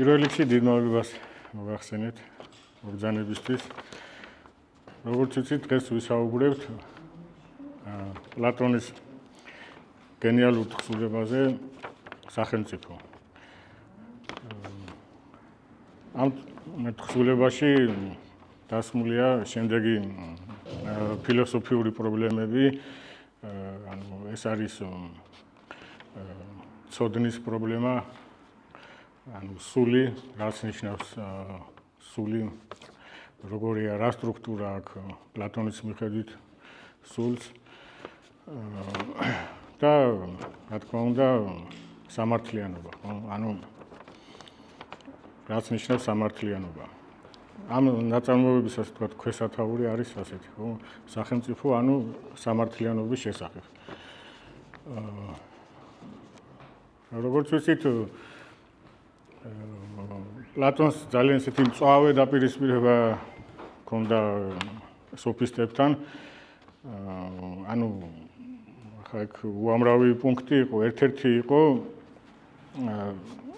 პირველ რიგში დიდ მადლობას მოგახსენეთ მოგზანებისთვის. როგორც იცით, დღეს ვისაუბრებთ პლატონის გენიალურ თხზულებაზე სახელმწიფო. ამ თხზულებაში დასმულია შემდეგი ფილოსოფიური პრობლემები, ეს არის ცოდნის პრობლემა, სული, რაც ნიშნავს სული, როგორია რა სტრუქტურა აქვს პლატონის მიხედვით სულს და რა თქმა უნდა სამართლიანობა, რაც ნიშნავს სამართლიანობა. ამ ნაწარმოებისას თქვა ქვესათაური არის ასეთი, სახელმწიფო, სამართლიანობის შესახებ. როგორც ვიცით, პლატონს ძალიან ისეთი მწვავე დაპირისპირება ჰქონდა სოფისტებთან. ახლა იქ უამრავი პუნქტი იყო, ერთ-ერთი იყო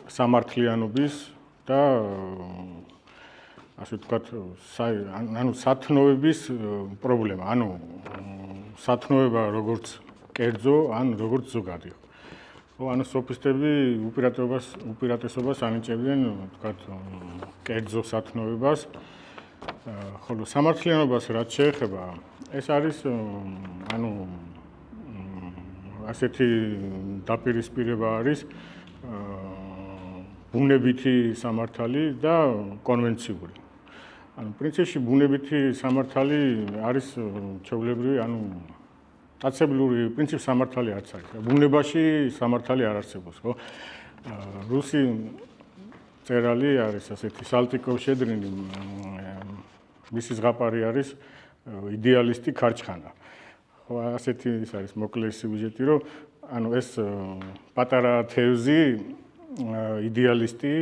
სამართლიანობის და ასე ვთქვათ, სათნოების პრობლემა, სათნოება როგორც კერძო, როგორც ზოგადი. სოფისტები უპირატესობას ანიჭებდნენ, ვთქვათ, კერძო სათნოებას, ხოლო სამართლიანობას რაც შეეხება, ეს არის ასეთი დაპირისპირება არის ბუნებითი სამართალი და კონვენციური. პრინციპში ბუნებითი სამართალი არის ჩვეულებრივი, დაცებლური პრინციპ სამართალი არც არის. ბუნებაში სამართალი არ არსებობს, ხო? რუსი მწერალი არის ასეთი სალტიკოვ-შედრინი, მისი ზღაპარი არის იდეალისტი ქარჩხანა. ხო, ასეთი ის არის მოკლე სიუჟეტი, რომ ეს პატარა თევზი იდეალისტი,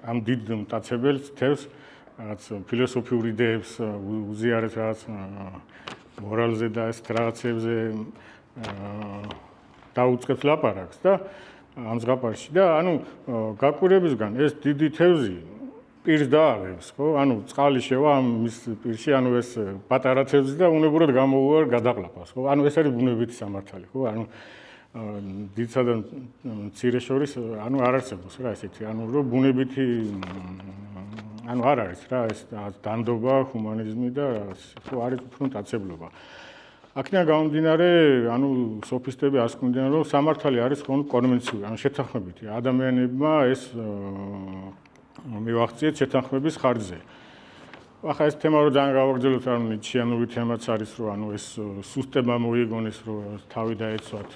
ამ დიდ მტაცებელს თევზს, რაც ფილოსოფიური იდეებს უზიარებს, რაც მორალზე და ეს რაღაცებზე დაუწყებს ლაპარაკს და ამ ზღაპარში და გაკვირებისგან ეს დიდი თევზი პირს დააღებს, ხო? წყალი შევა მის პირში, ეს პატარა თევზი და უნებურად გამოუვარ გადაყლაპას, ხო? ეს არის ბუნებითი სამართალი, ხო? დიდსა და მცირე შორის არ არსებობს რა ესეთი, რომ ბუნებითი არ არის რა ეს დანდობა, ჰუმანიზმი და ხო არის უფრო მტაცებლობა. აქედან გამომდინარე, სოფისტები ასკვნდნენ, რომ სამართალი არის კონვენციური, შეთანხმებითი. ადამიანებმა ეს მივახციეთ შეთანხმების ხარჯზე. ახლა ეს თემა რომ ძალიან გავაგრძელოთ, ნიჩიანური თემაც არის, რომ ეს სუსტება მოიგონეს, რომ თავი დაეცვათ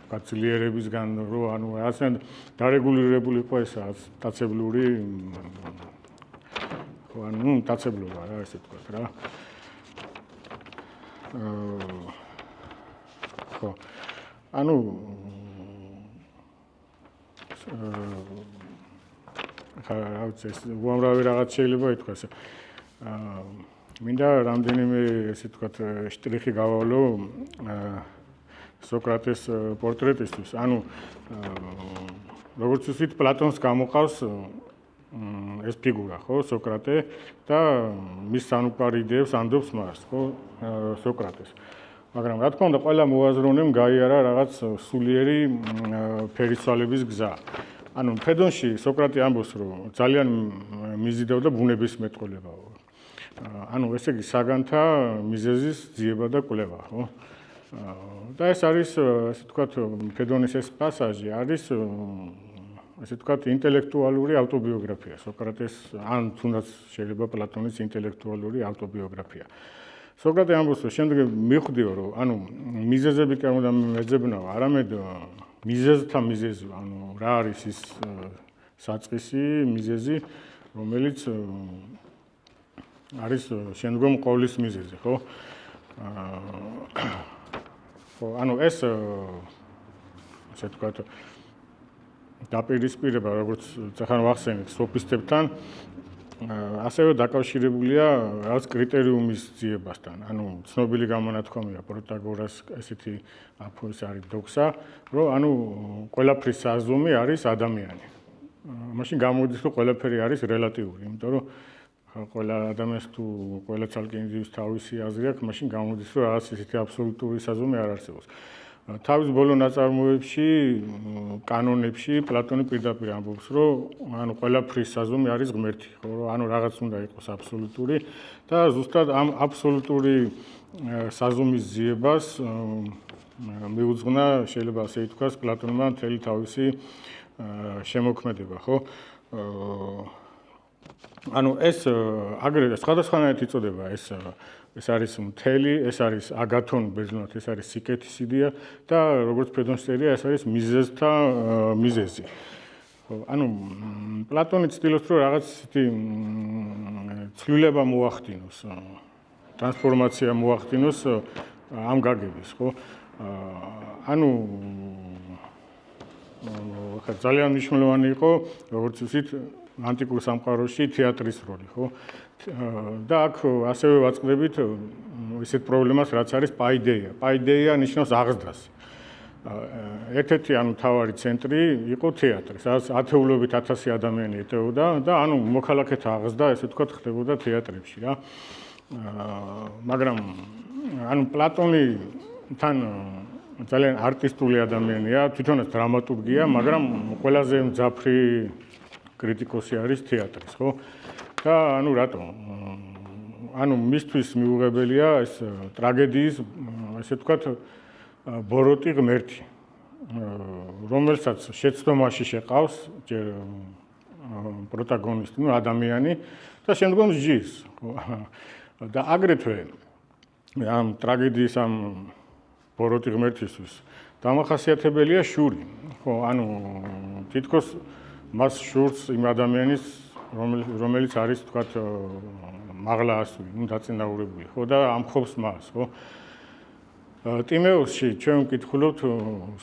გაძლიერებისგან, რომ რაღაცა დარეგულირებული იყო ეს მტაცებლური მტაცებლობა რა, ესე ვთქვათ რა. ხო. რა ვიცი, უამრავი რაღაც შეიძლება ითქვას. მინდა რამდენიმე ესე ვთქვათ შტრიხი გავალო სოკრატეს პორტრეტისთვის. როგორც ვთქვით, პლატონს გამოყავს ეს ფიგურა, ხო, სოკრატე და მის სანუკვარ იდეებს ანდობს მას, ხო, სოკრატეს. მაგრამ რა თქმა უნდა, ყველა მოაზროვნემ გაიარა რაღაც სულიერი ფერისცვალების გზა. ფედონში სოკრატე ამბობს, რომ ძალიან მიზიდავდა ბუნების მეტყოლებაო. ესე იგი საგანთა მიზეზის ძიება და კვლევა, ხო? და ეს არის, ასე ვთქვათ, ფედონის ეს პასაჟი არის ასე ვთქვათ, ინტელექტუალური ავტობიოგრაფია. სოკრატეს თუნდაც შეიძლება პლატონის ინტელექტუალური ავტობიოგრაფია. სოკრატე ამბობს, რომ შემდეგ მიხვდიო, რომ მიზეზები კი არ უნდა მეძებნავა, არამედ მიზეზთა მიზეზი, რა არის ის საწყისი მიზეზი, რომელიც არის შემდგომ ყოვლის მიზეზი, ხო? ხო, ეს ასე ვთქვათ, დაპირისპირება, როგორც ახლა ვახსენეთ, სოფისტებთან, ასევე დაკავშირებულია რაღაც კრიტერიუმის ძიებასთან. ცნობილი გამონათქვამია პროტაგორას ესეთი აფურის არის დოქსა, რომ ყველაფრის საზომი არის ადამიანი. მაშინ გამოდის რომ ყველაფერი არის რელატიური, იმიტომ რომ ყველა ადამიანს თუ ყველა ცალკე ინდივიდს თავისი აზრი აქვს, მაშინ გამოდის რომ რაღაც ისეთი აბსოლუტური საზომი არ არსებობს. თავის ბოლო ნაწარმოებში, კანონებში პლატონი პირდაპირ ამბობს, რომ ანუ ყველაფრის საზომი არის ღმერთი, ხო, რომ ანუ რაღაც უნდა იყოს აბსოლუტური და ზუსტად ამ აბსოლუტური საზომის ძიებას მიუძღვნა, შეიძლება ასე ითქვას, პლატონმა მთელი თავისი შემოქმედება, ხო? ანუ ეს აგრეთვე სხვადასხვანაირად იწოდება ეს არის მთელი, ეს არის აგათონ ბერძნულად, ეს არის სიკეთის იდეა და როგორც ფედონსტერია, ეს არის მიზეზთა მიზეზი. ანუ პლატონი ცდილობს რომ რაღაც ისეთი ცვლილება მოახდინოს, ტრანსფორმაცია მოახდინოს ამ გაგების, ხო? ანუ ხა ძალიან მნიშვნელოვანი იყო, როგორც ვთქვით, ანტიკურ სამყაროში თეატრის როლი, ხო? და აქ ასევე ვაწყდებით ისეთ პრობლემას, რაც არის პაიდეია. პაიდეია ნიშნავს აღზრდას. ერთ-ერთი ანუ თავარი ცენტრი იყო თეატრი, სადაც ათეულობით 1000 ადამიანი ეტეოდა და ანუ მოქალაქეთა აღზრდა, ესე ვთქვათ, ხდებოდა თეატრებში რა. მაგრამ ანუ პლატონი თან ძალიან არტისტული ადამიანია, თვითონაც დრამატურგია, მაგრამ ყველაზე მძაფრი კრიტიკოსი არის თეატრის, ხო? და ანუ რატო? ანუ მისთვის მიუღებელია ეს ტრაგედიის, ესე ვთქვათ, ბოროტი ღმერთი, რომელსაც შეცდომაში შეყავს ჯერ პროტაგონისტი, ადამიანი და შემდგომ ზის, ხო? და აგრეთვე ამ ტრაგედიის ამ ბოროტი ღმერთისთვის დამახასიათებელია შური, ხო? ანუ თითქოს მას შურს იმ ადამიანის რომელიც არის თქვათ მაღლა ასული, ნუ დაწინაურებული, ხო და ამხობს მას, ხო? ტიმეუსში ჩვენ ვკითხულობთ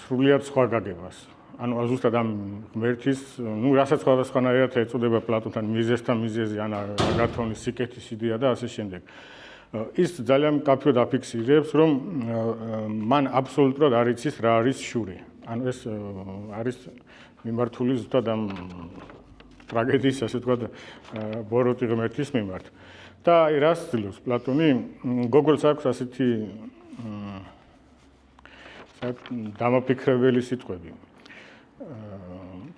სრულიად სხვა გაგებას. ანუ ზუსტად ამ ღმერთის, ნუ რასაც სხვადასხვანაირად ეწოდება პლატონთან მიზეზთან მიზეზი, ან აგათონის სიკეთის იდეა და ასე შემდეგ. ის ძალიან მკაფიოდ აფიქსირებს, რომ მან აბსოლუტურად არ იცის რა არის შური. ანუ ეს არის მიმართული ზუსტად ამ ტრაგედიის, ასე ვთქვათ, ბოროტი ღმერთის მიმართ. და აი რას ცდილობს პლატონი? გოგოლს აქვს ასეთი დამაფიქრებელი სიტყვები.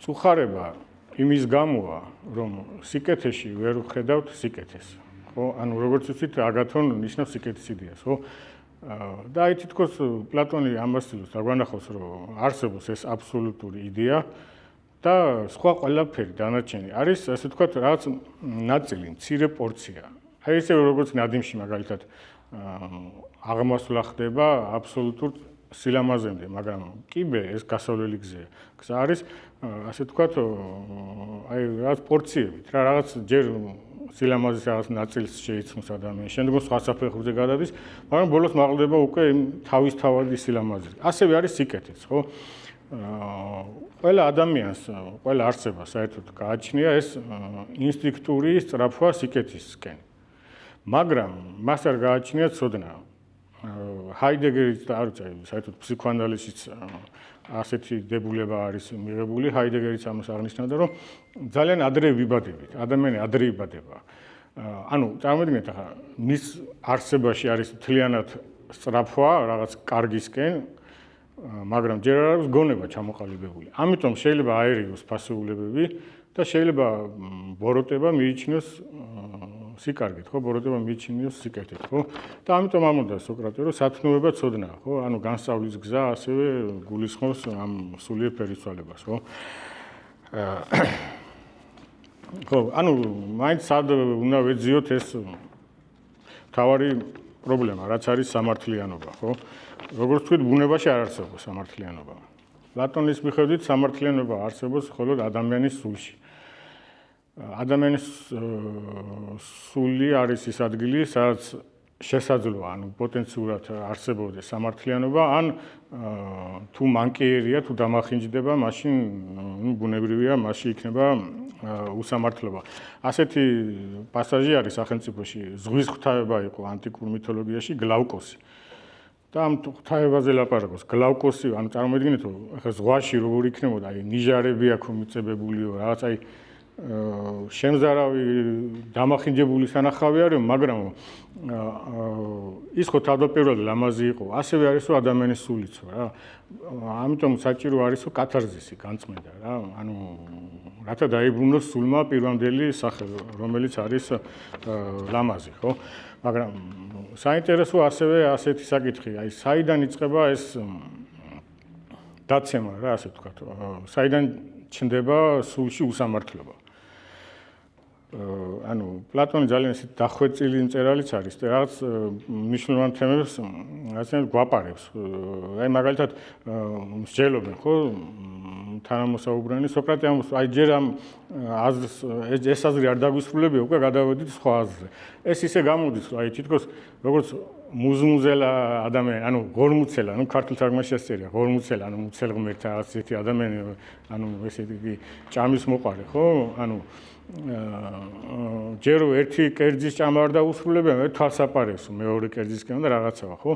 წუხარება იმის გამოა, რომ სიკეთეში ვერ ვხედავთ სიკეთეს. ხო? ანუ როგორც ვთქვით, აგათონ ნიშნავს სიკეთის იდეას, ხო? და აი თითქოს პლატონი ამას ცდილობს დაგვანახოს, რომ არსებობს ეს აბსოლუტური იდეა და სხვა ყველაფერი დანარჩენი არის, ასე ვთქვათ, რაღაც ნაწილი, მცირე პორცია. აი ესე როგორც ნადიმში მაგალითად აღმასვლა ხდება აბსოლუტურ სილამაზემდე, მაგრამ კიბე ეს გასავლელი გზაა. გზა არის, ასე ვთქვათ, აი რაღაც პორციებით, რა რაღაც ჯერ სილამაზის რაღაც ნაწილს შეიცმოს ადამიანს, შემდგომ სხვა საფეხურზე გადადის, მაგრამ ბოლოს მაღლდება უკვე თავისთავადი სილამაზის. ასევე არის სიკეთეც, ხო? ყველა ადამიანს, ყველა არსებას საერთოდ გააჩნია ეს ინსტინქტური სწრაფვა სიკეთისკენ. მაგრამ მას არ გააჩნია ცოდნა. ჰაიდეგერიც და არ ვიცი, საერთოდ ფსიქოანალიზის ასეთი დებულება არის მიღებული, ჰაიდეგერიც ამას აღნიშნავდა, რომ ძალიან ადრე ვიბადებით, ადამიანი ადრე იბადება. ანუ წარმოიდგინეთ ახლა მის არსებაში არის მთლიანად სწრაფვა რაღაც კარგისკენ, მაგრამ ჯერ არ არის გონება ჩამოყალიბებული. ამიტომ შეიძლება აერიოს ფასეულებები და შეიძლება ბოროტება მიიჩნიოს სიკარგით, ხო? ბოროტება მიიჩნიოს სიკეთით, ხო? და ამიტომ ამბობდა სოკრატე, რომ სათნოება ცოდნაა, ხო? ანუ განსწავლის გზა ასევე გულისხმობს ამ სულიერ ფერისცვალებას, ხო? ხო, ანუ მაინც სად უნდა ვეძიოთ ეს თავარი პრობლემა, რაც არის სამართლიანობა, ხო? როგორც ვთქვით, ბუნებაში არ არსებობს სამართლიანობა. პლატონის მიხედვით სამართლიანობა არსებობს მხოლოდ ადამიანის სულში. ადამიანის სული არის ის ადგილი, სადაც შესაძლოა, ანუ პოტენციურად არსებობდეს სამართლიანობა, ან თუ მანკიერია, თუ დამახინჯდება, მაშინ ბუნებრივია, მასში იქნება უსამართლობა. ასეთი პასაჟი არის სახელმწიფოში, ზღვის ღვთაება იყო ანტიკურ მითოლოგიაში გლავკოსი. და ამ ღვთაებაზე ლაპარაკობს. გლავკოსი, ანუ წარმოიდგინეთ, რომ ახლა ზღვაში როგორ იქნებოდა, აი ნიჟარები აქვს მიწებებულიო, რაღაც აი შემზარავი დამახინჯებული სანახავი არის, მაგრამ ის ხო თავდაპირველად ლამაზი იყო, ასევე არის რომ ადამიანის სულიცო რა. ამიტომ საჭირო არის რომ კათარზისი განწმენდა რა. ანუ რათა დაიბრუნოს სულმა პირვანდელი სახე, რომელიც არის ლამაზი, ხო? მაგრამ საინტერესო ასევე ასეთი საკითხი, აი საიდან იწყება ეს დაცემა რა, ასე ვთქვათ. საიდან ჩნდება სულში უსამართლობა. ანუ პლატონი ძალიან ისეთ დახვეწილი მწერალიც არის და რაღაც მნიშვნელოვან თემებს ასე გვაპარებს. აი მაგალითად მსჯელობენ ხო თანამოსაუბრენი სოკრატე ამბობს აი ჯერ ამ აზრს ეს აზრი არ დაგვისრულებია უკვე გადავედით სხვა აზრზე. ეს ისე გამოდის რომ აი თითქოს როგორც მუზმუზელა ადამიანი, ანუ გორმუცელა, ანუ ქართულ თარგმანში ასწერია, გორმუცელა, ანუ მუცელღმერთა რაღაც ერთი ადამიანი, ანუ ესეთი ჭამის მოყარე, ხო? ანუ ჯერ ერთი კერძის ჭამა არ დაუსრულებია, მე თვალსაპარევს მეორე კერძისკენ და რაღაცაა, ხო?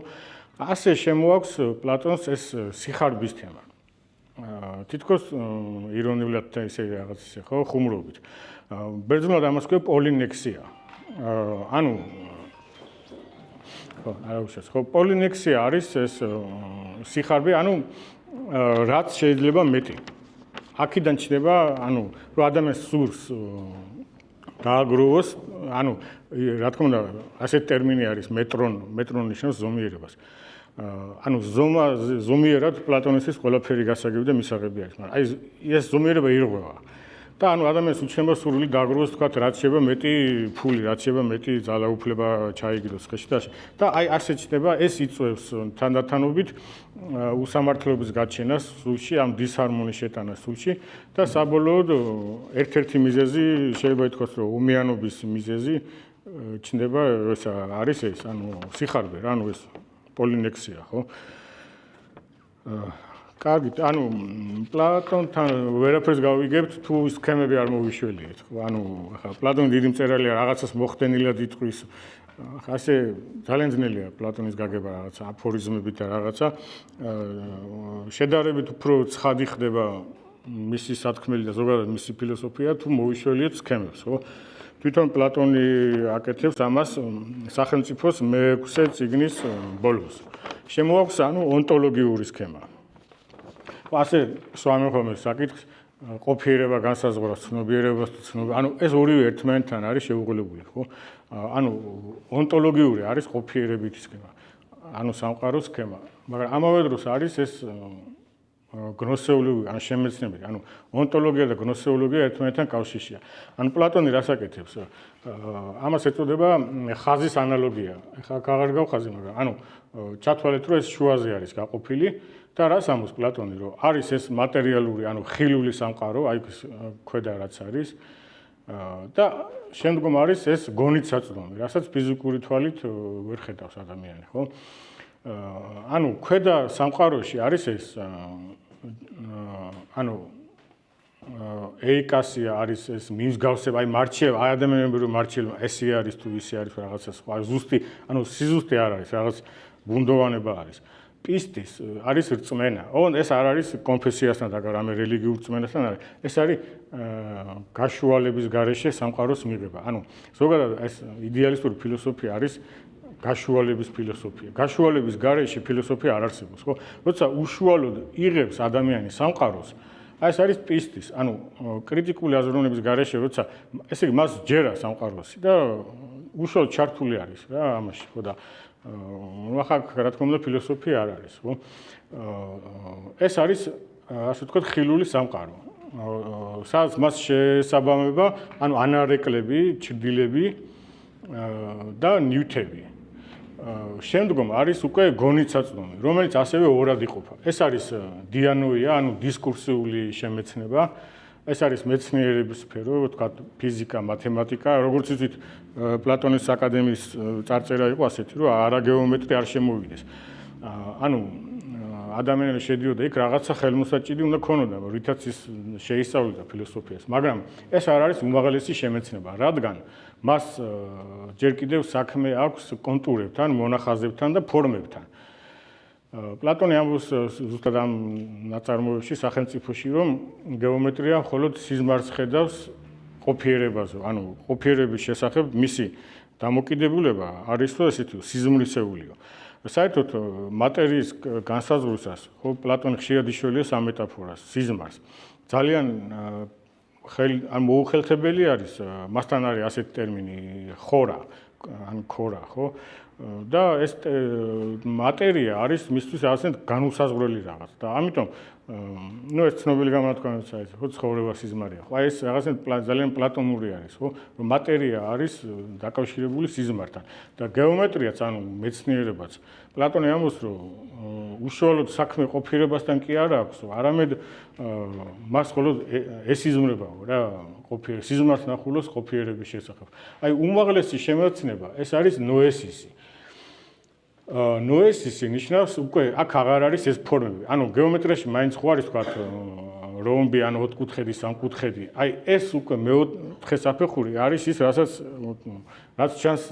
ასე შემოაქვს პლატონს ეს სიხარბის თემა. თითქოს ირონიულად და ისე რაღაც ისე, ხო, ხუმრობით. ბერძნულად ამას ქვია პოლინექსია. ანუ ხო, არა უშავს, ხო, პოლინექსია არის ეს სიხარბე, ანუ რაც შეიძლება მეტი. აქედან ჩნდება, ანუ რომ ადამიანს სურს დააგროვოს, ანუ რა თქმა უნდა, ასეთი ტერმინი არის მეტრონ ნიშნავს ზომიერებას. ანუ ზომიერად პლატონისთვის ყველაფერი გასაგები და მისაღები არის, მაგრამ აი ეს ზომიერება ირღვევა. და ანუ ადამიანს უჩნდება სურვილი დააგროვოს, თქვათ, რაც შეიძლება მეტი ფული, რაც შეიძლება მეტი ძალაუფლება ჩაიგდოს ხელში და აი ასე ჩნდება, ეს იწვევს თანდათანობით უსამართლობის გაჩენას სულში, ამ დისჰარმონიის შეტანას სულში და საბოლოოდ ერთ-ერთი მიზეზი შეიძლება ითქვას, რომ უმიანობის მიზეზი ჩნდება, ეს არის ეს, ანუ სიხარბე რა, ანუ ეს პოლინექსია, ხო? კარგი, ანუ პლატონთან ვერაფერს გავიგებთ, თუ სქემები არ მოვიშველიეთ, ხო? ანუ ახლა პლატონი დიდი მწერალია, რაღაცას მოხდენილად იტყვის. ასე ძალიან ძნელია პლატონის გაგება რაღაცა აფორიზმებით და რაღაცა შედარებით უფრო ცხადი ხდება მისი სათქმელი და ზოგადად მისი ფილოსოფია, თუ მოვიშველიეთ სქემებს, ხო? თვითონ პლატონი აკეთებს ამას სახელმწიფოს მე-6 წიგნის ბოლოს. შემოაქვს ანუ ონტოლოგიური სქემა. ასე სვამენ ხოლმე საკითხს, ყოფიერება განსაზღვრავს ცნობიერებას თუ ცნობიერებას. ანუ ეს ორივე ერთმანეთთან არის შეუღლებული, ხო? ანუ ონტოლოგიური არის ყოფიერებითი სქემა, ანუ სამყაროს სქემა, მაგრამ ამავე დროს არის ეს გნოსეოლოგია, ან შემეცნებები, ანუ ონტოლოგია და გნოსეოლოგია ერთმანეთთან კავშირშია. ანუ პლატონი რას აკეთებს? ამას ეწოდება ხაზის ანალოგია. ეხლა აღარ გავხაზი, მაგრამ ანუ ჩათვალეთ, რომ ეს შუაზე არის გაყოფილი და რას ამბობს პლატონი, რომ არის ეს მატერიალური, ანუ ხილული სამყარო, აი ქვედა რაც არის და შემდგომ არის ეს გონით საწვდომი, რასაც ფიზიკური თვალით ვერ ხედავს ადამიანი, ხო? ანუ ქვედა სამყაროში არის ეს ანუ ეიკასია არის ეს მიმსგავსება, აი მარჩილ, აი ადამიანები რომ მარჩილ ესე არის თუ ისე არის რაღაცა სხვა, ზუსტი, ანუ სიზუსტე არ არის, რაღაც ბუნდოვანება არის. პისტის არის რწმენა. ეს არ არის კონფესიასთან და რამე რელიგიურ რწმენასთან არის. ეს არის გაშუალების გარეშე სამყაროს მიღება. ანუ ზოგადად ეს იდეალისტური ფილოსოფია არის გაშუალების ფილოსოფია. გაშუალების გარეშე ფილოსოფია არ არსებობს, ხო? როცა უშუალოდ იღებს ადამიანი სამყაროს, აი ეს არის პისტის, ანუ კრიტიკული აზროვნების გარეშე, როცა ესე იგი მას ჯერა სამყაროსი და უშუალოდ ჩართული არის რა ამაში, ხო და ახლა რა თქმა უნდა ფილოსოფია არ არის, ხო? ეს არის ასე ვთქვათ ხილული სამყარო. სადაც მას შესაბამება, ანუ ანარეკლები, ჩრდილები და ნივთები. შემდგომ არის უკვე გონიცაწვდომი, რომელიც ასევე ორად იყოფა. ეს არის დიანოია, ანუ დისკურსიული შემეცნება. ეს არის მეცნიერების სფერო, ვთქვათ, ფიზიკა, მათემატიკა, როგორც იცით, პლატონის აკადემიის წარწერა იყო ასეთი, რომ არაგეომეტრი არ შემოვიდეს. ანუ ადამიანი შედიოდა იქ რაღაცა ხელმოსაჭიდი უნდა ქონოდა, რითაც ის შეისწავლიდა ფილოსოფიას, მაგრამ ეს არ არის უმაღლესი შემეცნება, რადგან მას ჯერ კიდევ საქმე აქვს კონტურებთან, მონახაზებთან და ფორმებთან. პლატონი ამბობს ზუსტად ამ ნაწარმოებში სახელმწიფოში, რომ გეომეტრია მხოლოდ სიზმარს ხედავს ყოფიერებაზე, ანუ ყოფიერების შესახებ მისი დამოკიდებულება არის თუ ესეთი სიზმრისეულიო. საერთოდ მატერიის განსაზღვრისას ხო პლატონი ხშირად იშველია სამეტაფორას, სიზმარს. ძალიან მოუხელთებელი არის მასთან არის ასეთი ტერმინი ხორა, ან ქორა, ხო? და ეს მატერია არის მისთვის რაღაცნაირად განუსაზღვრელი რაღაც და ამიტომ ეს ცნობილი გამონათქვამებიც არის, ხო, ცხოვრება სიზმარია. ხო, აი ეს რაღაცნაირად ძალიან პლატონური არის, ხო, რომ მატერია არის დაკავშირებული სიზმართან და გეომეტრიაც, ანუ მეცნიერებაც. პლატონი ამბობს, რომ უშუალოდ საქმე ყოფიერებასთან კი არ აქვს, არამედ მას მხოლოდ ესიზმრებაო რა, სიზმარს ნახულოს ყოფიერების შესახებ. აი უმაღლესი შემოცნება ეს არის ნოესისი. ნოესისი ნიშნავს უკვე აქ აღარ არის ეს ფორმები. ანუ გეომეტრიაში მაინც ხო არის თქვა რომბი, ანუ ოთხკუთხედი, სამკუთხედი. აი ეს უკვე მეოთხე საფეხური არის ის, რაც ჩანს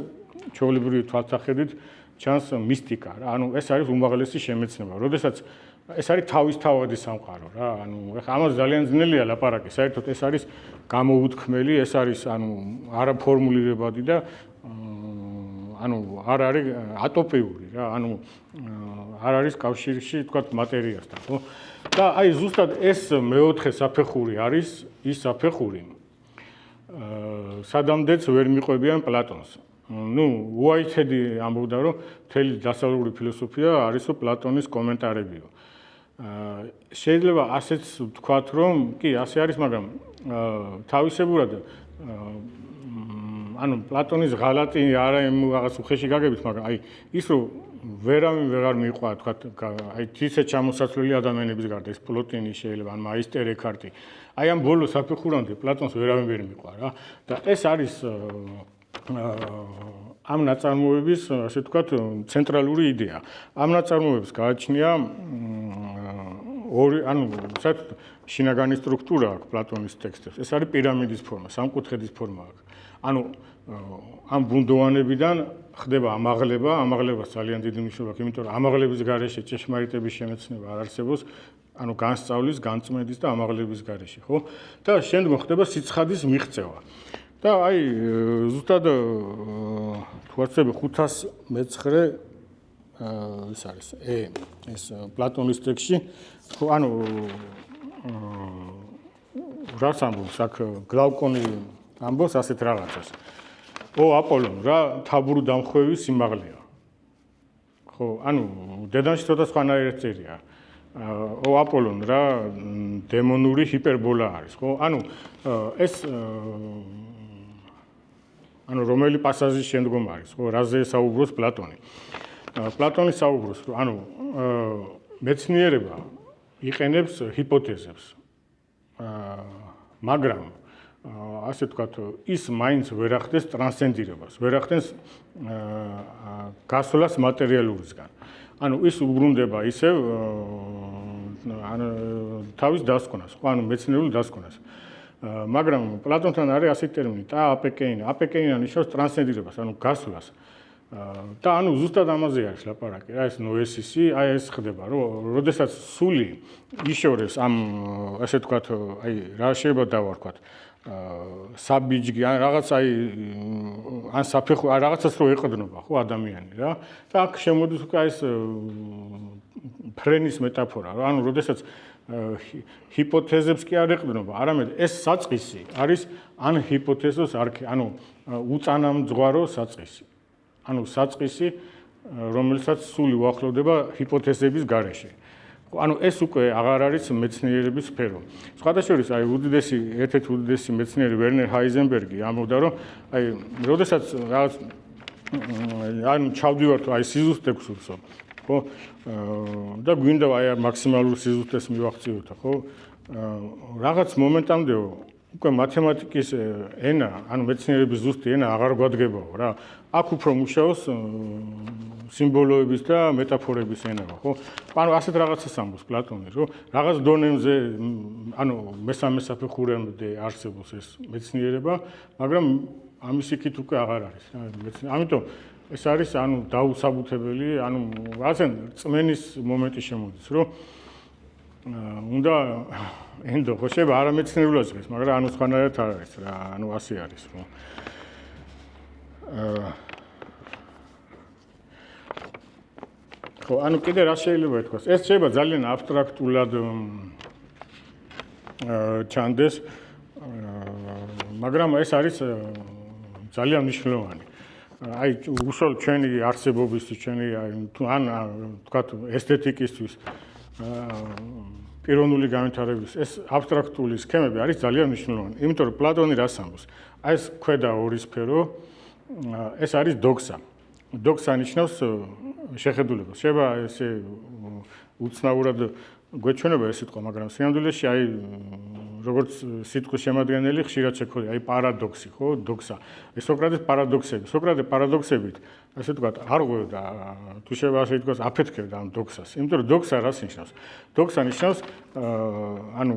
ჩვეულებრივი თვალსაჩინით, ჩანს მისტიკა რა. ანუ ეს არის უმაღლესი შემეცნება. როდესაც ეს არის თავისთავადი სამყარო რა. ანუ ეხლა ამას ძალიან ძნელია ლაპარაკი. საერთოდ ეს არის გამოუთქმელი, ეს არის ანუ არაფორმულირებადი და ანუ არ არის ატოპიური რა, ანუ არ არის კავშირში თქვა მატერიასთან, ხო? და აი ზუსტად ეს მეოთხე საფეხური არის ის საფეხური, სადამდეც ვერ მიყვებიან პლატონს. უაითედი ამბობდა, რომ მთელი დასავლური ფილოსოფია არისო პლატონის კომენტარებიო. შეიძლება ასეც ვთქვათ, რომ კი, ასე არის, მაგრამ თავისებურად ანუ პლატონის ღალატი არა რაღაც უხეში გაგებით, მაგრამ აი ის რომ ვერავინ ვეღარ მიყვა, თქვა, აი თითე ჩამოსაცვლელი ადამიანების გარდა, ეს პლოტინი შეიძლება, ან მაისტერ ეკარტი. აი ამ ბოლო საფეხურამდე პლატონს ვერავინ ვერ მიყვა რა. და ეს არის ამ ნაწარმოების, ასე ვთქვათ, ცენტრალური იდეა. ამ ნაწარმოებს გააჩნია ორი, ანუ საერთოდ შინაგანი სტრუქტურა აქვს პლატონის ტექსტებს. ეს არის პირამიდის ფორმა, სამკუთხედის ფორმა აქვს. ანუ ამ ბუნდოვანებიდან ხდება ამაღლებას ძალიან დიდი მნიშვნელობა აქვს, იმიტომ რომ ამაღლების გარეშე ჭეშმარიტების შემეცნება არ არსებობს, ანუ განსწავლის, განწმენდის და ამაღლების გარეშე, ხო? და შემდგომ ხდება სიცხადის მიღწევა. და აი ზუსტად თუ ვაცები 509 ეს არის ეს პლატონის ტექსტში, ხო, ანუ რას ამბობს აქ გლავკონი ამბობს ასეთ რაღაცას. აპოლონ რა თაბური დამხვევის სიმაღლეა. ხო, ანუ დედანში ცოტა სხვანაირად წერია. აპოლონ რა დემონური ჰიპერბოლა არის, ხო? ანუ ეს ანუ რომელი პასაჟის შემდგომ არის, ხო? რაზე საუბრობს პლატონი. პლატონი საუბრობს, რომ ანუ მეცნიერება იყენებს ჰიპოთეზებს. მაგრამ ასე ვთქვათ, ის მაინც ვერ ახდენს ტრანსცენდირებას, ვერ ახდენს გასვლას მატერიალურისგან. ანუ ის უბრუნდება ისევ თავის დასკვნას, ხო, ანუ მეცნიერულ დასკვნას. მაგრამ პლატონთან არის ასეთი ტერმინი, აპეკეინა. აპეკეინა ნიშნავს ტრანსცენდირებას, ანუ გასვლას. და ანუ ზუსტად ამაზე არის ლაპარაკი რა, ეს ნოესისი, აი ეს ხდება, რომ როდესაც სული იშორეს ამ ასე ვთქვათ, აი რა შეიძლება დავარქვათ, საბიჯგი ან რაღაც აი ან საფეხური ან რაღაცას რო ეყრდნობა, ხო, ადამიანი რა. და აქ შემოდის უკვე ეს ფრენის მეტაფორა, რა, ანუ როდესაც ჰიპოთეზებს კი არ ეყრდნობა, არამედ ეს საწყისი არის ან ჰიპოთეზოს არქი, ანუ უწანამძღვარო საწყისი. ანუ საწყისი, რომელსაც სული უახლოვდება ჰიპოთეზების გარეშე. ანუ ეს უკვე აღარ არის მეცნიერების სფერო. სხვადასხვა აი ერთ-ერთი უდიდესი მეცნიერი ვერნერ ჰაიზენბერგი ამბობდა, რომ აი როდესაც რაღაც ანუ ჩავდივართ აი სიზუსტე გსურსო, ხო? და გვინდა აი მაქსიმალურ სიზუსტეს მივახციოთ, ხო? რაღაც მომენტამდე უკვე მათემატიკის ენა, ანუ მეცნიერების ზუსტი ენა აღარ გვადგებაო რა. აქ უფრო მუშაობს სიმბოლოების და მეტაფორების ენა, ხო? ანუ ასეთ რაღაცას ამბობს პლატონი, რომ რაღაც დონემზე, ანუ მესამე საფეხურამდე არსებობს ეს მეცნიერება, მაგრამ ამის იქით უკვე აღარ არის რა. ამიტომ ეს არის ანუ დაუსაბუთებელი, ანუ ასენ წმენის მომენტი შემოდის, რომ უნდა ენდო ხო შეიძლება არამეცნიერულად იყოს, მაგრამ ანუ სხვანაირად არ არის რა, ანუ ასე არის, რომ ხო, ანუ კიდე რა შეიძლება ითქვას? ეს შეიძლება ძალიან აბსტრაქტულად ჩანდეს, მაგრამ ეს არის ძალიან მნიშვნელოვანი. აი უშუალოდ ჩვენი არსებობისთვის, ჩვენი ან ვთქვათ ესთეტიკისთვის, პიროვნული განვითარების ეს აბსტრაქტული სქემები არის ძალიან მნიშვნელოვანი. იმიტომ რომ პლატონი რას ამბობს? აი ეს ქვედა ორი სფერო, ეს არის დოქსა. დოქსა ნიშნავს შეხედულებას. შეიძლება ესე უცნაურად გვეჩვენება ეს სიტყვა, მაგრამ სინამდვილეში აი როგორც სიტყვის შემადგენელი ხშირად შექორია, აი პარადოქსი, ხო, დოქსა. ეს სოკრატეს პარადოქსები. სოკრატე პარადოქსებით, ასე ვთქვათ, არ ღვევდა, თუ შეიძლება ასე ითქვას, აფეთქებდა ამ დოქსას. იმიტომ რომ დოქსა რას ნიშნავს? დოქსა ნიშნავს ანუ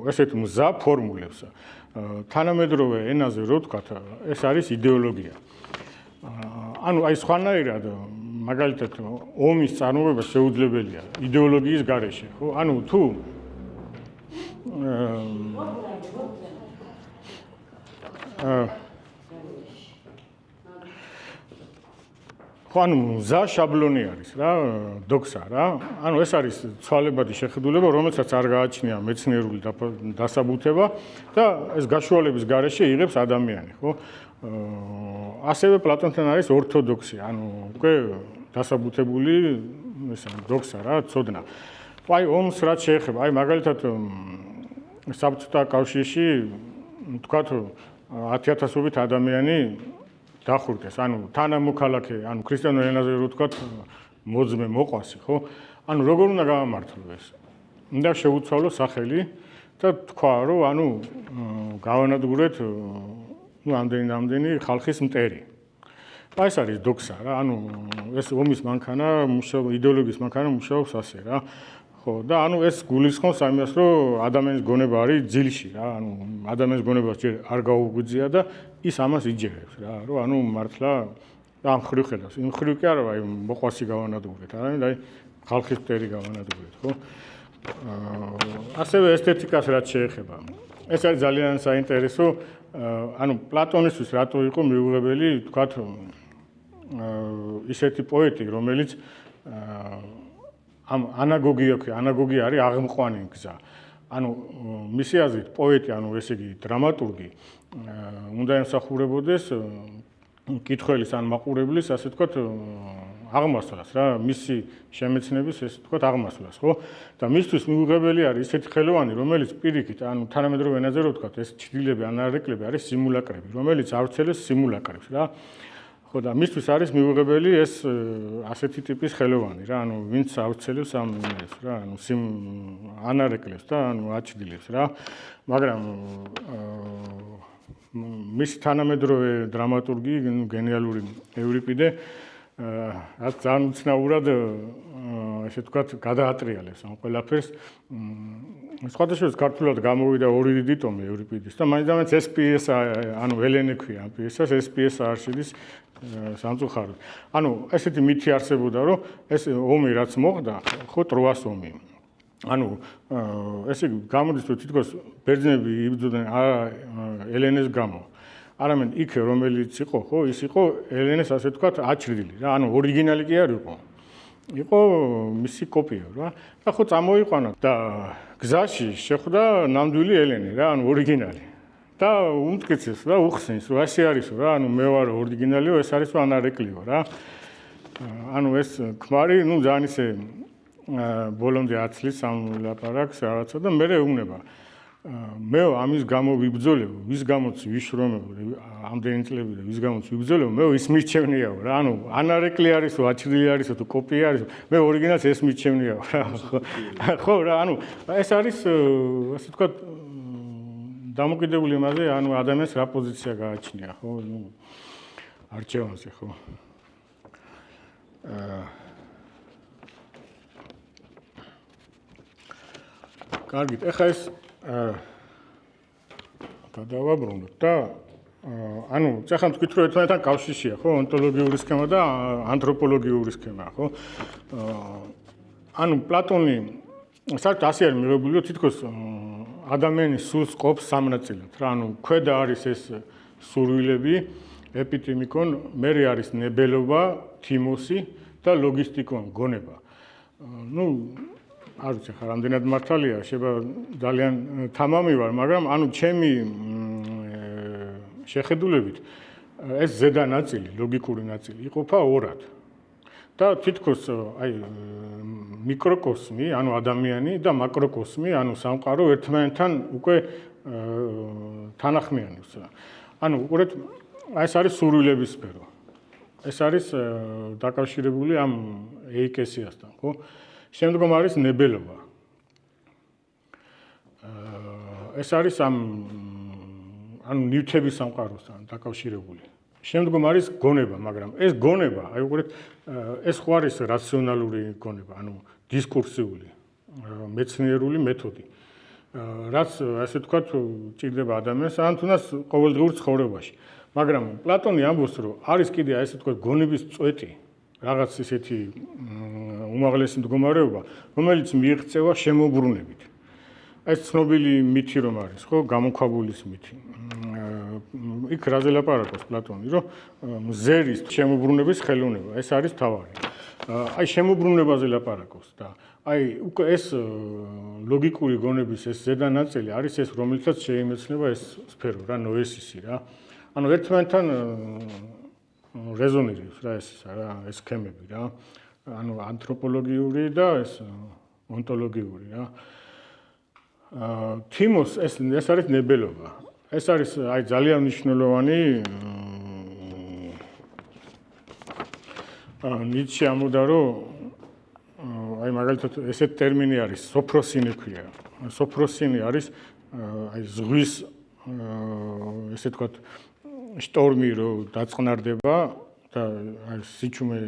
ესეთ მზა ფორმულებს. თანამედროვე ენაზე რო ვთქვათ, ეს არის იდეოლოგია. ანუ აი სხვანაირად მაგალითად ომის წარმოება შეუძლებელია იდეოლოგიის გარეშე, ხო? ანუ თუ ხო, ანუ მზა შაბლონი არის რა, დოქსა რა. ანუ ეს არის ცვალებადი შეხედულება, რომელსაც არ გააჩნია მეცნიერული დასაბუთება და ეს გაშუალების გარეშე იღებს ადამიანი, ხო? ასევე პლატონთან არის ორთოდოქსია, ანუ უკვე დასაბუთებული ესა დოქსა რა, ცოდნა. აი ომს რაც შეეხება, აი მაგალითად საბჭოთა კავშირში თქვათ 10,000-ობით ადამიანი დახურდეს, ანუ თანამოქალაქე, ანუ ქრისტიანულ ენაზე რო ვთქვათ, მოძმე მოყვასი, ხო? ანუ როგორ უნდა გავამართლო ეს? უნდა შეუცვალო სახელი და თქვა, რომ ანუ გავანადგურეთ ამდენი ხალხის მტერი. აი ეს არის დოქსა რა, ანუ ეს ომის მანქანა, იდეოლოგიის მანქანა მუშაობს ასე რა. ხო, და ანუ ეს გულისხმობს ამას, რომ ადამიანის გონება არის ძილში რა, ანუ ადამიანის გონებას ჯერ არ გაუგვიძია და ის ამას იჯერებს რა, რომ ანუ მართლა ამ ხრივ ხედავს. იმ ხრივ კი არა, აი მოყვასი გავანადგურეთ, არამედ აი ხალხის მტერი გავანადგურეთ, ხო? ასევე ესთეტიკას რაც შეეხება. ეს არის ძალიან საინტერესო, ანუ პლატონისთვის რატო იყო მიუღებელი, თქვათ, ისეთი პოეტი, რომელიც ამ ანაგოგია არის აღმყვანი გზა. ანუ მისი აზრით პოეტი, ანუ ესე იგი დრამატურგი უნდა ემსახურებოდეს კითხველის ან მაყურებლის, ასე ვთქვათ, აღმასვლას რა, მისი შემეცნების, ესე ვთქვათ, აღმასვლას, ხო? და მისთვის მიუღებელი არის ისეთი ხელოვანი, რომელიც პირიქით, ანუ თანამედროვე ენაზე რო ვთქვათ, ეს ჩრდილები ან არეკლები არის სიმულაკრები, რომელიც ავრცელებს სიმულაკრებს რა. ხო, და მისთვის არის მიუღებელი ეს ასეთი ტიპის ხელოვანი რა, ანუ ვინც ავრცელებს ამ ეს რა, ანუ ანარეკლებს და ანუ აჩრდილებს რა. მაგრამ მისი თანამედროვე დრამატურგი, გენიალური ევრიპიდე რაც ძალიან უცნაურად ესე ვთქვათ, გადაატრიალებს ამ ყველაფერს. სხვადასხვა ქართულად გამოვიდა ორი დიდი ტომი ევრიპიდის და მაინც ეს პიესა, ანუ ელენე ქვია ამ პიესას, ეს პიესა არ შედის სამწუხაროდ. ანუ ესეთი მითი არსებობდა, რომ ეს ომი რაც მოხდა, ხო, ტროას ომი. ანუ ესე გამოდის, რომ თითქოს ბერძნები იბრძოდნენ არა ელენეს გამო. არამედ იქ რომელიც იყო, ხო, ის იყო ელენეს ასე ვთქვათ, აჩრდილი რა, ანუ ორიგინალი კი არ იყო. იყო მისი კოპია რა. და ხო წამოიყვანა და გზაში შეხვდა ნამდვილი ელენე რა, ანუ ორიგინალი. და უმტკიცეს რა, უხსენს, რომ ასე არისო რა, ანუ მე ვარ ორიგინალიო, ეს არის ანარეკლიო რა. ანუ ეს ქმარი, ну ძალიან ისე ბოლომდე აცლის ამ ლაპარაკს რაღაცა და მე ეუბნება. მე ამის გამო ვიბრძოლებ, ვის გამოც ვიშრომებ, ამდენი წლები და ვის გამოც ვიბრძოლებ, მე ის მირჩევნიაო რა, ანუ ანარეკლი არისო, აჩრდილი არისო, თუ კოპია არისო, მე ორიგინალს ეს მირჩევნიაო რა. ხო რა, ანუ ეს არის ასე ვთქვათ დამოკიდებული იმაზე, ანუ ადამიანს რა პოზიცია გააჩნია, ხო, ну არჩევანზე, ხო. კარგით, ეხლა ეს გადავაბრუნდით და ანუ წახან თქვით რომ ერთმანეთთან კავშირშია ხო ონტოლოგიური სქემა და ანთროპოლოგიური სქემა ხო ანუ პლატონი საერთოდ ასე არის მიღებული რომ თითქოს ადამიანის სულს ყოფს სამ ნაწილად რა ანუ ქვედა არის ეს სურვილები ეპიტიმიკონ მერე არის ნებელობა თიმოსი და ლოგისტიკონ გონება ну არ ვიცი ხა რამდენად მართალია შეიძლება ძალიან თამამი ვარ მაგრამ ანუ ჩემი შეხედულებით ეს ზედა ნაწილი ლოგიკური ნაწილი იყოფა ორად და თითქოს აი მიკროკოსმი ანუ ადამიანი და მაკროკოსმი ანუ სამყარო ერთმანეთთან უკვე თანახმიანობს ანუ უყურეთ ეს არის სურვილების სფერო ეს არის დაკავშირებული ამ ეიკესიასთან ხო შემდგომ არის ნებელობა ეს არის ამ ანუ ნივთების სამყაროსთან დაკავშირებული. შემდგომ არის გონება, მაგრამ ეს გონება, აი უყურეთ, ეს ხო არის რაციონალური გონება, ანუ დისკურსიული, მეცნიერული მეთოდი. რაც ასე ვთქვათ, ჭირდება ადამიანს, ან თუნდაც ყოველდღიურ ცხოვრებაში. მაგრამ პლატონი ამბობს, რომ არის კიდე ასე ვთქვათ, გონების წვეტი, რაღაც ისეთი უმაღლესი მდგომარეობა, რომელიც მიიღწევა შემოbrunებით. ეს ცნობილი მითი რომ არის, ხო, გამოქვაბულის მითი. იქ რაზე ლაპარაკობს პლატონი, რომ მზერის შემოbrunების ხელოვნება, ეს არის თავარი. აი შემოbrunებაზე ლაპარაკობს და აი უკვე ეს ლოგიკური გონების ეს ზედა ნაწილი არის ეს, რომელიცაც შეიმეცნება ეს სფერო რა, ნოესისი რა. ანუ ერთმანეთთან რეზონირებს რა ეს სქემები რა. ანუ ანთროპოლოგიური და ეს ონტოლოგიური რა. თიმოს ეს არის ნებელობა. ეს არის აი ძალიან მნიშვნელოვანი ნიცშე ამბობდა რომ აი მაგალითად ესეთ ტერმინი არის სოფროსინი ქვია. სოფროსინი არის აი ზღვის ესე ვთქვათ შტორმი რო დაწყნარდება და აი სიჩუმე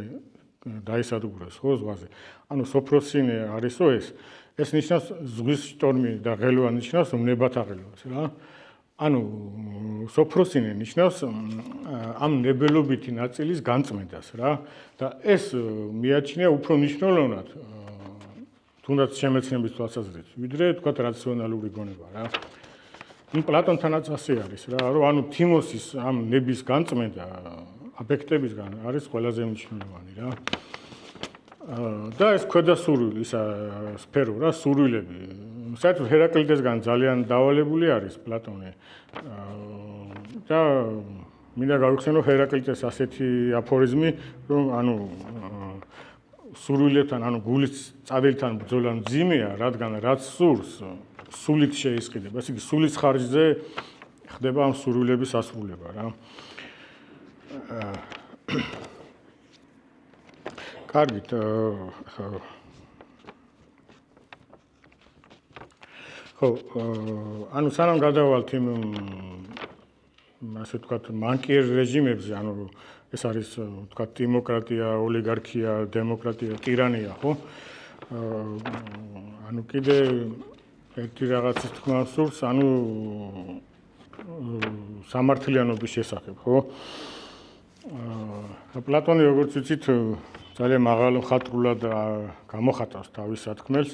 დაისადგურებს ხო ზღვაზე. ანუ სოფროსინი არისო ეს ნიშნავს ზღვის შტორმი და ღელვა ნიშნავს ნებათა ღელვას რა. ანუ სოფროსინი ნიშნავს ამ ნებელობითი ნაწილის განწმენდას რა და ეს მიაჩნია უფრო მნიშვნელოვნად თუნდაც შემეცნების თვალსაზრისით ვიდრე თქვათ რაციონალური გონება რა. ნუ პლატონთანაც ასე არის რა რომ ანუ თიმოსის ამ ნების განწმენდა აფექტებისგან არის ყველაზე მნიშვნელოვანი რა. და ეს ქვედა სურვილი ისა სფერო რა სურვილები საერთოდ ჰერაკლიდესგან ძალიან დავალებული არის პლატონი და მინდა გავიხსენო ჰერაკლიდეს ასეთი აფორიზმი რომ ანუ სურვილებთან ანუ გულის წადილთან ბრძოლა მძიმეა რადგან რაც სურს სულით შეისყიდება ესე იგი სულის ხარჯზე ხდება ამ სურვილების ასრულება რა კარგით ხო ანუ სანამ გადავალთ იმ ასე ვთქვათ მანკიერ რეჟიმებზე ანუ ეს არის ვთქვათ დემოკრატია, ოლიგარქია, დემოკრატია, ტირანია ხო ანუ კიდე ერთი რაღაცის თქმა სურს ანუ სამართლიანობის შესახებ ხო პლატონი როგორც ვიცით ძალიან მაღალ მხატვრულად გამოხატავს თავის სათქმელს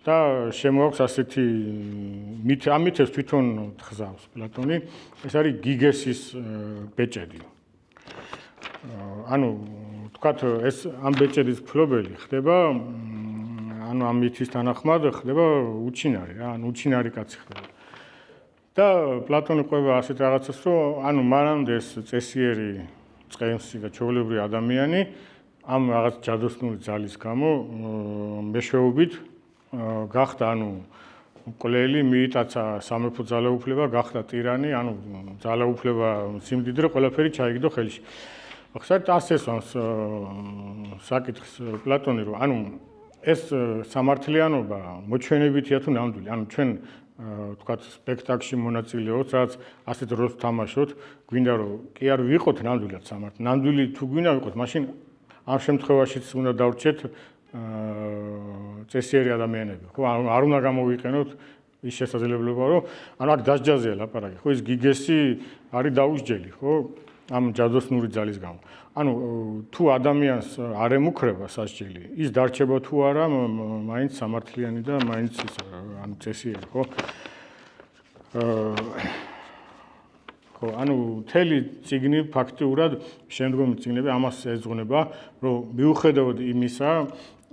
და შემოაქვს ასეთი ამითებს თვითონ თხზავს პლატონი ეს არის გიგესის ბეჭედი ანუ თქვათ ეს ამ ბეჭედის ფლობელი ხდება ანუ ამ მითის თანახმად ხდება უჩინარი რა ანუ უჩინარი კაცი ხდება და პლატონი ყვება ასეთ რაღაცას რომ ანუ მანამდე ეს წესიერი წყემსი და ჩვეულებრივი ადამიანი ამ რაღაც ჯადოსნური ძალის გამო მეშვეობით გახდა ანუ მკვლელი მიიტაცა სამეფო ძალაუფლება გახდა ტირანი ანუ ძალაუფლება სიმდიდრე ყველაფერი ჩაიგდო ხელში ხსართ ასე სვამს საკითხს პლატონი რომ ანუ ეს სამართლიანობა მოჩვენებითია თუ ნამდვილი ანუ ჩვენ თქვათ სპექტაკლში მონაწილეობთ რაც ასეთ როლს თამაშობთ გვინდა რომ კი არ ვიყოთ ნამდვილად სამართლიანი ნამდვილი თუ გვინდა ვიყოთ მაშინ ამ შემთხვევაშიც უნდა დავრჩეთ წესიერი ადამიანები ხო არ უნდა გამოვიყენოთ ის შესაძლებლობა, რომ ანუ აქ დასჯაზეა ლაპარაკი, ხო, ის გიგესი არის დაუსჯელი, ხო, ამ ჯადოსნური ძალის გამო. ანუ თუ ადამიანს არ ემუქრება სასჯელი, ის დარჩება თუ არა, მაინც სამართლიანი და მაინც ის ანუ წესიერი, ხო? ხო, ანუ მთელი წიგნი ფაქტიურად შემდგომი წიგნები ამას ეძღვნება, რომ მიუხედავად იმისა,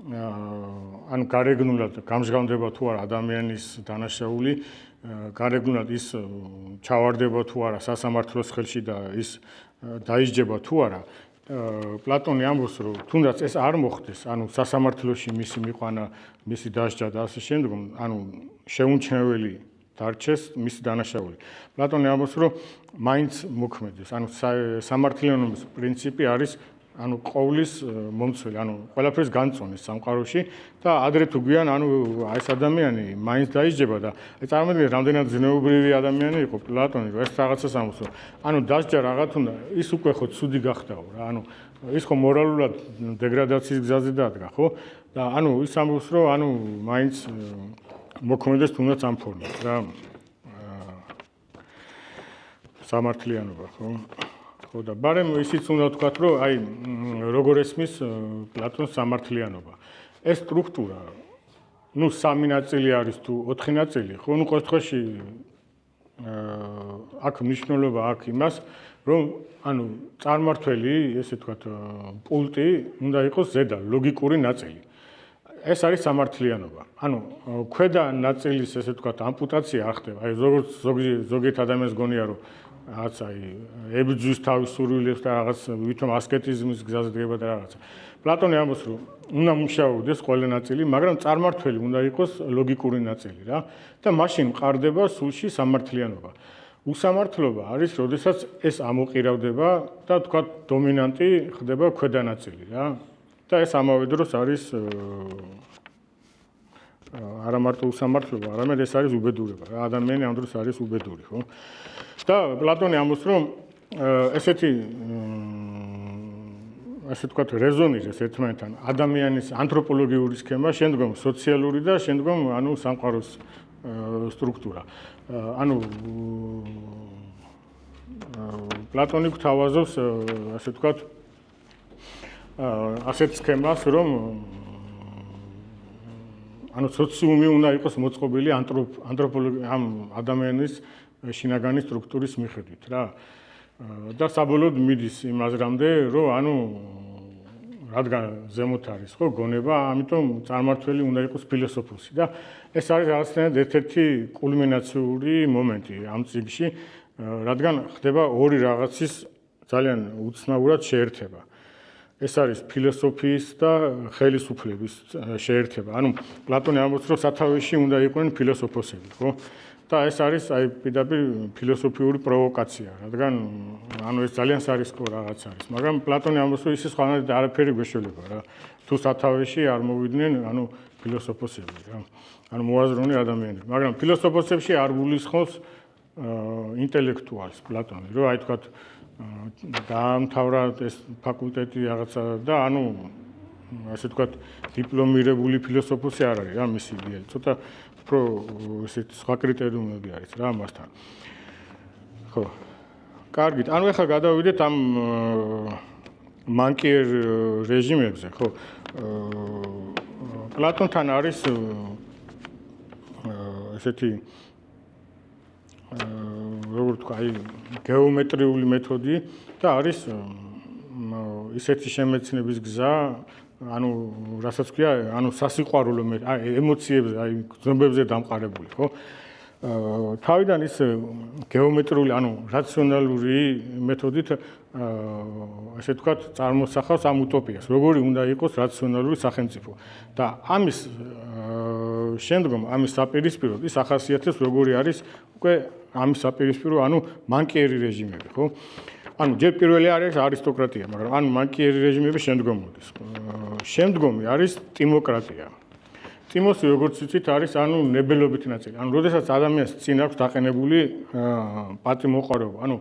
ანუ გარეგნულად გამჟღავნდება თუ არა ადამიანის დანაშაული, გარეგნულად ის ჩავარდება თუ არა სასამართლოს ხელში და ის დაისჯება თუ არა, პლატონი ამბობს, რომ თუნდაც ეს არ მოხდეს, ანუ სასამართლოში მისი მიყვანა, მისი დასჯა და ასე შემდგომ, ანუ შეუმჩნეველი დარჩეს მისი დანაშაული. პლატონი ამბობს, რომ მაინც მოქმედებს, ანუ სამართლიანობის პრინციპი არის ანუ ყოვლის მომცველი, ანუ ყველაფერს განწონეს სამყაროში და ადრე თუ გვიან, ანუ ეს ადამიანი მაინც დაისჯება და წარმოიდგინეთ, რამდენად ზნეობრივი ადამიანი იყო პლატონი, რომ ეს რაღაცას ამბობს, რომ ანუ დასჯა რაღაც უნდა, ის უკვე ხო ცუდი გახდაო რა, ანუ ის ხო მორალურად დეგრადაციის გზაზე დადგა, ხო? და ანუ ის ამბობს, რომ ანუ მაინც მოქმედეს თუნდაც ამ ფორმით რა. სამართლიანობა, ხო? ხო და ბარემ ისიც უნდა ვთქვათ, რომ აი როგორ ესმის პლატონს სამართლიანობა. ეს სტრუქტურა, ну 3 ნაწილი არის თუ 4 ნაწილი, ხო, ну ყოველ შემთხვევაში აქ მნიშვნელობა აქვს იმას, რომ ანუ წარმართველი, ესე ვთქვათ, პულტი უნდა იყოს ზედა, ლოგიკური ნაწილი. ეს არის სამართლიანობა. ანუ ქვედა ნაწილის, ესე ვთქვათ, ამპუტაცია არ ხდება. აი როგორც ზოგიერთ ადამიანს გონია, რომ რაღაც აი ებრძვის თავის სურვილებს და რაღაც ვითომ ასკეტიზმის გზაზე დგება და რაღაცა. პლატონი ამბობს, რომ უნდა მუშაობდეს ყველა ნაწილი, მაგრამ წარმართველი უნდა იყოს ლოგიკური ნაწილი რა და მაშინ მყარდება სულში სამართლიანობა. უსამართლობა არის, როდესაც ეს ამოყირავდება და თქვათ დომინანტი ხდება ქვედა ნაწილი რა. და ეს ამავე დროს არის არა მარტო უსამართლობა, არამედ ეს არის უბედურება რა. ადამიანი ამ დროს არის უბედური, ხო? და პლატონი ამბობს, რომ ესეთი ასე ვთქვათ, რეზონირებს ერთმანეთთან ადამიანის ანთროპოლოგიური სქემა, შემდგომ სოციალური და შემდგომ ანუ სამყაროს სტრუქტურა. ანუ პლატონი გვთავაზობს, ასე ვთქვათ, ასეთ სქემას, რომ ანუ სოციუმი უნდა იყოს მოწყობილი ამ ადამიანის შინაგანი სტრუქტურის მიხედვით რა. და საბოლოოდ მიდის იმ აზრამდე, რომ ანუ რადგან ზემოთ არის ხო გონება, ამიტომ წარმართველი უნდა იყოს ფილოსოფოსი და ეს არის რაღაცნაირად ერთ-ერთი კულმინაციური მომენტი ამ წიგნში, რადგან ხდება ორი რაღაცის ძალიან უცნაურად შეერთება. ეს არის ფილოსოფიის და ხელისუფლების შეერთება. ანუ პლატონი ამბობს, რომ სათავეში უნდა იყვნენ ფილოსოფოსები, ხო? და ეს არის აი პირდაპირ ფილოსოფიური პროვოკაცია, რადგან ანუ ეს ძალიან სარისკო რაღაც არის, მაგრამ პლატონი ამბობს, რომ ისე სხვანაირად არაფერი გვეშველება რა. თუ სათავეში არ მოვიდნენ, ანუ ფილოსოფოსები რა. ანუ მოაზროვნე ადამიანები, მაგრამ ფილოსოფოსებში არ გულისხმობს ინტელექტუალს პლატონი, რომ აი თქვათ დაამთავრა ეს ფაკულტეტი რაღაცა და ანუ ასე ვთქვათ დიპლომირებული ფილოსოფოსი არ არის რა მისი იდეა. ცოტა უფრო ესეთ სხვა კრიტერიუმები არის რა ამასთან. ხო. კარგით, ანუ ახლა გადავიდეთ ამ მანკიერ რეჟიმებზე, ხო. პლატონთან არის ესეთი როგორ ვთქვა, აი გეომეტრიული მეთოდი და არის ისეთი შემეცნების გზა, ანუ რასაც ქვია, ანუ სასიყვარულო ემოციებზე, აი გრძნობებზე დამყარებული, ხო? თავიდან ის გეომეტრიული, ანუ რაციონალური მეთოდით ასე ვთქვათ, წარმოსახავს ამ უტოპიას, როგორი უნდა იყოს რაციონალური სახელმწიფო. და ამის შემდგომ ამის საპირისპიროდ ის ახასიათებს, როგორი არის უკვე ამის საპირისპირო, ანუ მანკიერი რეჟიმები, ხო? ანუ ჯერ პირველი არის არისტოკრატია, მაგრამ ანუ მანკიერი რეჟიმები შემდგომ მოდის. შემდგომი არის დემოკრატია. ტიმოსი როგორც ვიცით არის ანუ ნებელობითი ნაწილი. ანუ როდესაც ადამიანს წინ აქვს დაყენებული პატიმოყარეობა, ანუ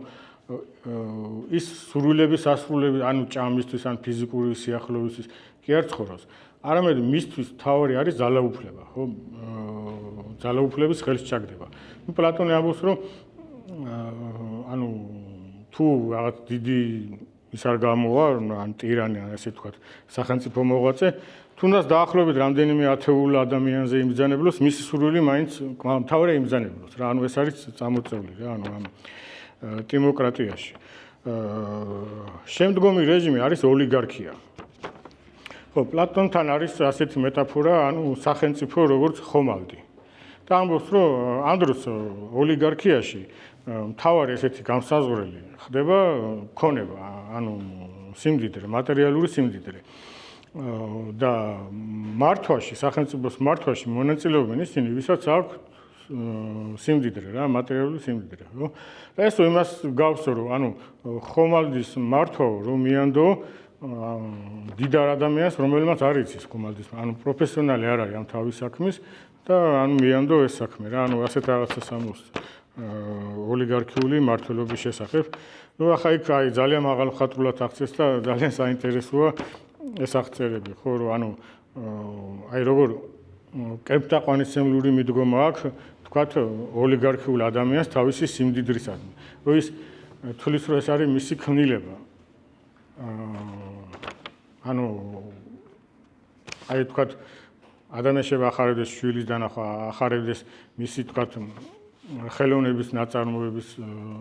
ის სურვილების ასრულების, ანუ ჭამისთვის, ან ფიზიკური სიახლოვისთვის კი არ ცხოვრობს. არამედ მისთვის თავი არის ძალაუფლება, ხო? ძალაუფლების ხელს ჩაგდება. პლატონი ამბობს, რომ ანუ თუ რაღაც დიდი ის არ გამოვა, ან ტირანი, ასე ვთქვათ, სახელმწიფო მოღვაწე, თუნდაც დაახლოებით რამდენიმე ათეულ ადამიანზე იმბრძანებლოს, მისი სურვილი მაინც მთავარი იმბრძანებლოს რა, ანუ ეს არის წამოწეული რა, ანუ ამ დემოკრატიაში. შემდგომი რეჟიმი არის ოლიგარქია. ხო, პლატონთან არის ასეთი მეტაფორა, ანუ სახელმწიფო როგორც ხომალდი. და ამბობს, რომ ამ დროს ოლიგარქიაში მთავარი ესეთი გამსაზღვრელი ხდება ქონება, ანუ სიმდიდრე, მატერიალური სიმდიდრე. და მართვაში, სახელმწიფოს მართვაში მონაწილეობენ ისინი, ვისაც აქვს სიმდიდრე რა, მატერიალური სიმდიდრე, ხო? და ეს იმას გავს, რომ ანუ ხომალდის მართვა რომ მიანდო დიდარ ადამიანს, რომელმაც არ იცის ხომალდის, ანუ პროფესიონალი არ არის ამ თავის საქმის და ანუ მიანდო ეს საქმე რა, ანუ ასეთ რაღაცას ამბობს ოლიგარქიული მართლობის შესახებ. ნუ ახლა იქ აი ძალიან მაღალ მხატვრულად აღწევს და ძალიან საინტერესოა ეს აღწერები, ხო, რომ ანუ აი როგორ კერპტაყვანისმცემლური მიდგომა აქვს, თქვათ, ოლიგარქიულ ადამიანს თავისი სიმდიდრისადმი. რომ ის თulis რომ ეს არის მისი ქმნილება. ანუ აი თქვათ, ადამიანს შეახარებდეს შვილის დანახვა, ახარებდეს მისი თქვათ ხელოვნების ნაწარმოების,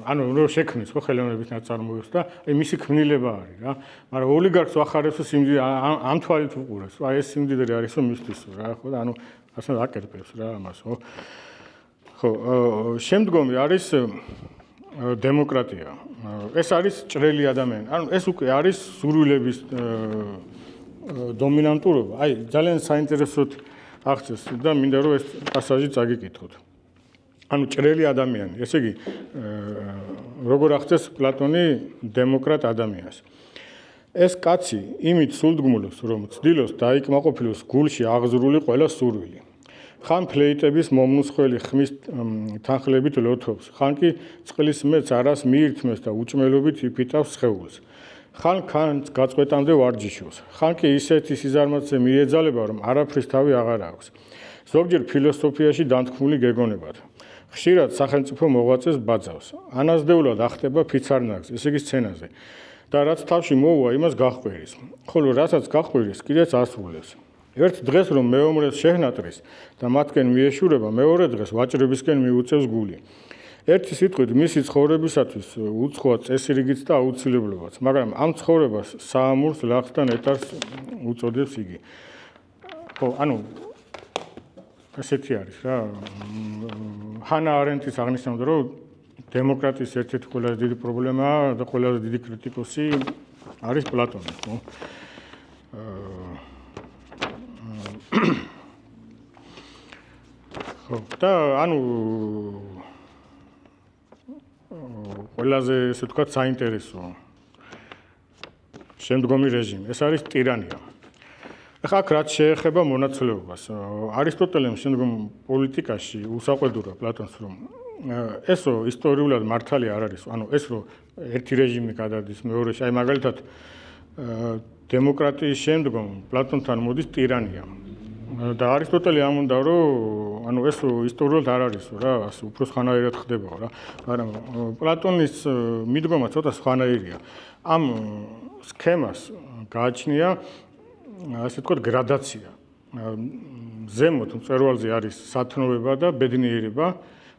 ანუ რომ შექმნის ხო ხელოვნების ნაწარმოებს და აი მისი ქმნილება არის რა. მაგრამ ოლიგარქს ახარებს სიმდიდრე ამ თვალით უყურებს. აი ეს სიმდიდრე არის რომ მისთვის რა, ხო და ანუ ასე აკერპებს რა ამას, ხო. ხო, შემდგომი არის დემოკრატია. ეს არის ჭრელი ადამიანი. ანუ ეს უკვე არის სურვილების დომინანტურობა. აი ძალიან საინტერესოდ აღწევს და მინდა რომ ეს პასაჟი წაგიკითხოთ. ანუ ჭრელი ადამიანი, ესე იგი როგორ აღწევს პლატონი დემოკრატ ადამიანს. ეს კაცი იმით სულდგმულობს, რომ ცდილობს დაიკმაყოფილოს გულში აღზრული ყველა სურვილი. ხან ფლეიტების მომნუსხველი ხმის თანხლებით ლოთობს, ხან კი წყლის მეც არას მიირთმევს და უჭმელობით იფიტავს სხეულს. ხან ქანს გაწყვეტამდე ვარჯიშობს, ხან კი ისეთი სიზარმაცე მიეძალება, რომ არაფრის თავი აღარ აქვს. ზოგჯერ ფილოსოფიაში დანთქმული გეგონებად. ხშირად სახელმწიფო მოღვაწეს ბაძავს. ანაზდეულად ახტება ფიცარნაგს, ესე იგი სცენაზე. და რაც თავში მოუვა, იმას გაჰყვირის. ხოლო რასაც გაჰყვირის, კიდეც ასრულებს. ერთ დღეს რომ მეომრეს შეჰნატრის და მათკენ მიეშურება, მეორე დღეს ვაჭრებისკენ მიუწევს გული. ერთი სიტყვით მისი ცხოვრებისათვის უცხოა წესრიგიც და აუცილებლობაც, მაგრამ ამ ცხოვრებას საამურს ლახსთან ეტარს უწოდებს იგი. ხო, ანუ ესეთი არის რა. ჰანა არენდის აღნიშნავდა, რომ დემოკრატიის ერთ-ერთი ყველაზე დიდი პრობლემა და ყველაზე დიდი კრიტიკოსი არის პლატონი, ხო? ხო, და ანუ ყველაზე ესე ვთქვათ საინტერესო შემდგომი რეჟიმი, ეს არის ტირანია. ახლა აქ რაც შეეხება მონაცვლეობას, არისტოტელემ შემდგომ პოლიტიკაში უსაყვედურა პლატონს, რომ ესო ისტორიულად მართალი არ არის, ანუ ეს რომ ერთი რეჟიმი გადადის მეორეში, აი მაგალითად დემოკრატიის შემდგომ პლატონთან მოდის ტირანია. და არისტოტელი ამბობდა, რომ ანუ ეს ისტორიულად არ არის რა, ასე უფრო სხვანაირად ხდება რა. მაგრამ პლატონის მიდგომა ცოტა სხვანაირია. ამ სქემას გააჩნია ასე ვთქვათ გრადაცია. ზემოთ მწვერვალზე არის სათნოება და ბედნიერება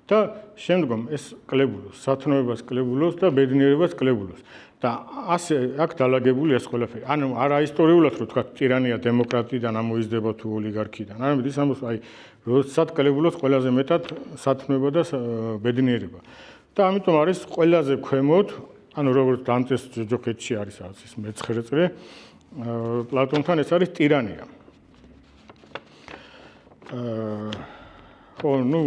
და შემდგომ ეს კლებულობს, სათნოებას კლებულობს და ბედნიერებას კლებულობს. და ასე აქ დალაგებული ეს ყველაფერი. ანუ არა ისტორიულად რო თქვა ტირანია დემოკრატიიდან ამოიზრდება თუ ოლიგარქიიდან. არამედ ის ამბობს, აი, როდესაც კლებულობს ყველაზე მეტად სათნოება და ბედნიერება. და ამიტომ არის ყველაზე ქვემოთ, ანუ როგორც დანტეს ჯოჯოხეთში არის ის მე-9 წრე, პლატონთან ეს არის ტირანია. ხო, ნუ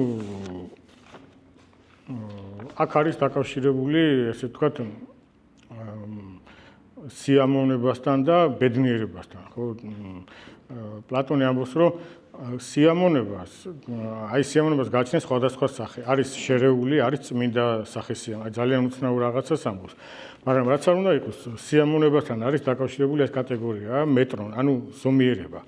აქ არის დაკავშირებული, ესე ვთქვათ, სიამოვნებასთან და ბედნიერებასთან, ხო? პლატონი ამბობს, რომ სიამოვნებას, აი სიამოვნებას გააჩნია სხვადასხვა სახე. არის შერეული, არის წმინდა სახე სიამოვნება, ძალიან უცნაურ რაღაცას ამბობს. მაგრამ რაც არ უნდა იყოს, სიამოვნებასთან არის დაკავშირებული ეს კატეგორია, მეტრონ, ანუ ზომიერება.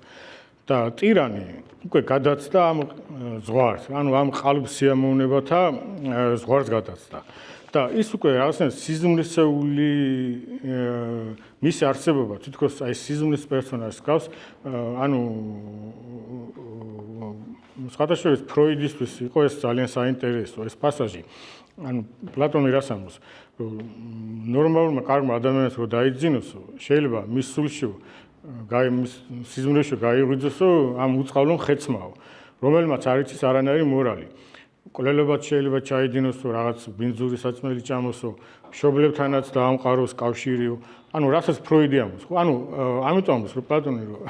და ტირანი უკვე გადაცდა ამ ზღვარს, ანუ ამ ყალბ სიამოვნებათა ზღვარს გადაცდა. და ის უკვე რაღაცნაირად სიზმრისეული მისი არსებობა თითქოს აი სიზმრის პერსონაჟს გავს, ანუ სხვადასხვა ფროიდისთვის იყო ეს ძალიან საინტერესო ეს პასაჟი. ანუ პლატონი რას ამბობს? ნორმალურმა კარგმა ადამიანს რო დაიძინოს, შეიძლება მის სულში მის სიზმრიში გაიღვიძოსო ამ უწყალო ხეცმაო, რომელმაც არ იცის არანაირი მორალი. კვლელებად შეიძლება ჩაიდინოსო, რაღაც ბინძური საწმელი ჭამოსო, მშობლებთანაც დაამყაროს კავშირიო. ანუ რასაც ფროიდი ამბობს, ხო? ანუ ამიტომ ამბობს, რომ პლატონი რომ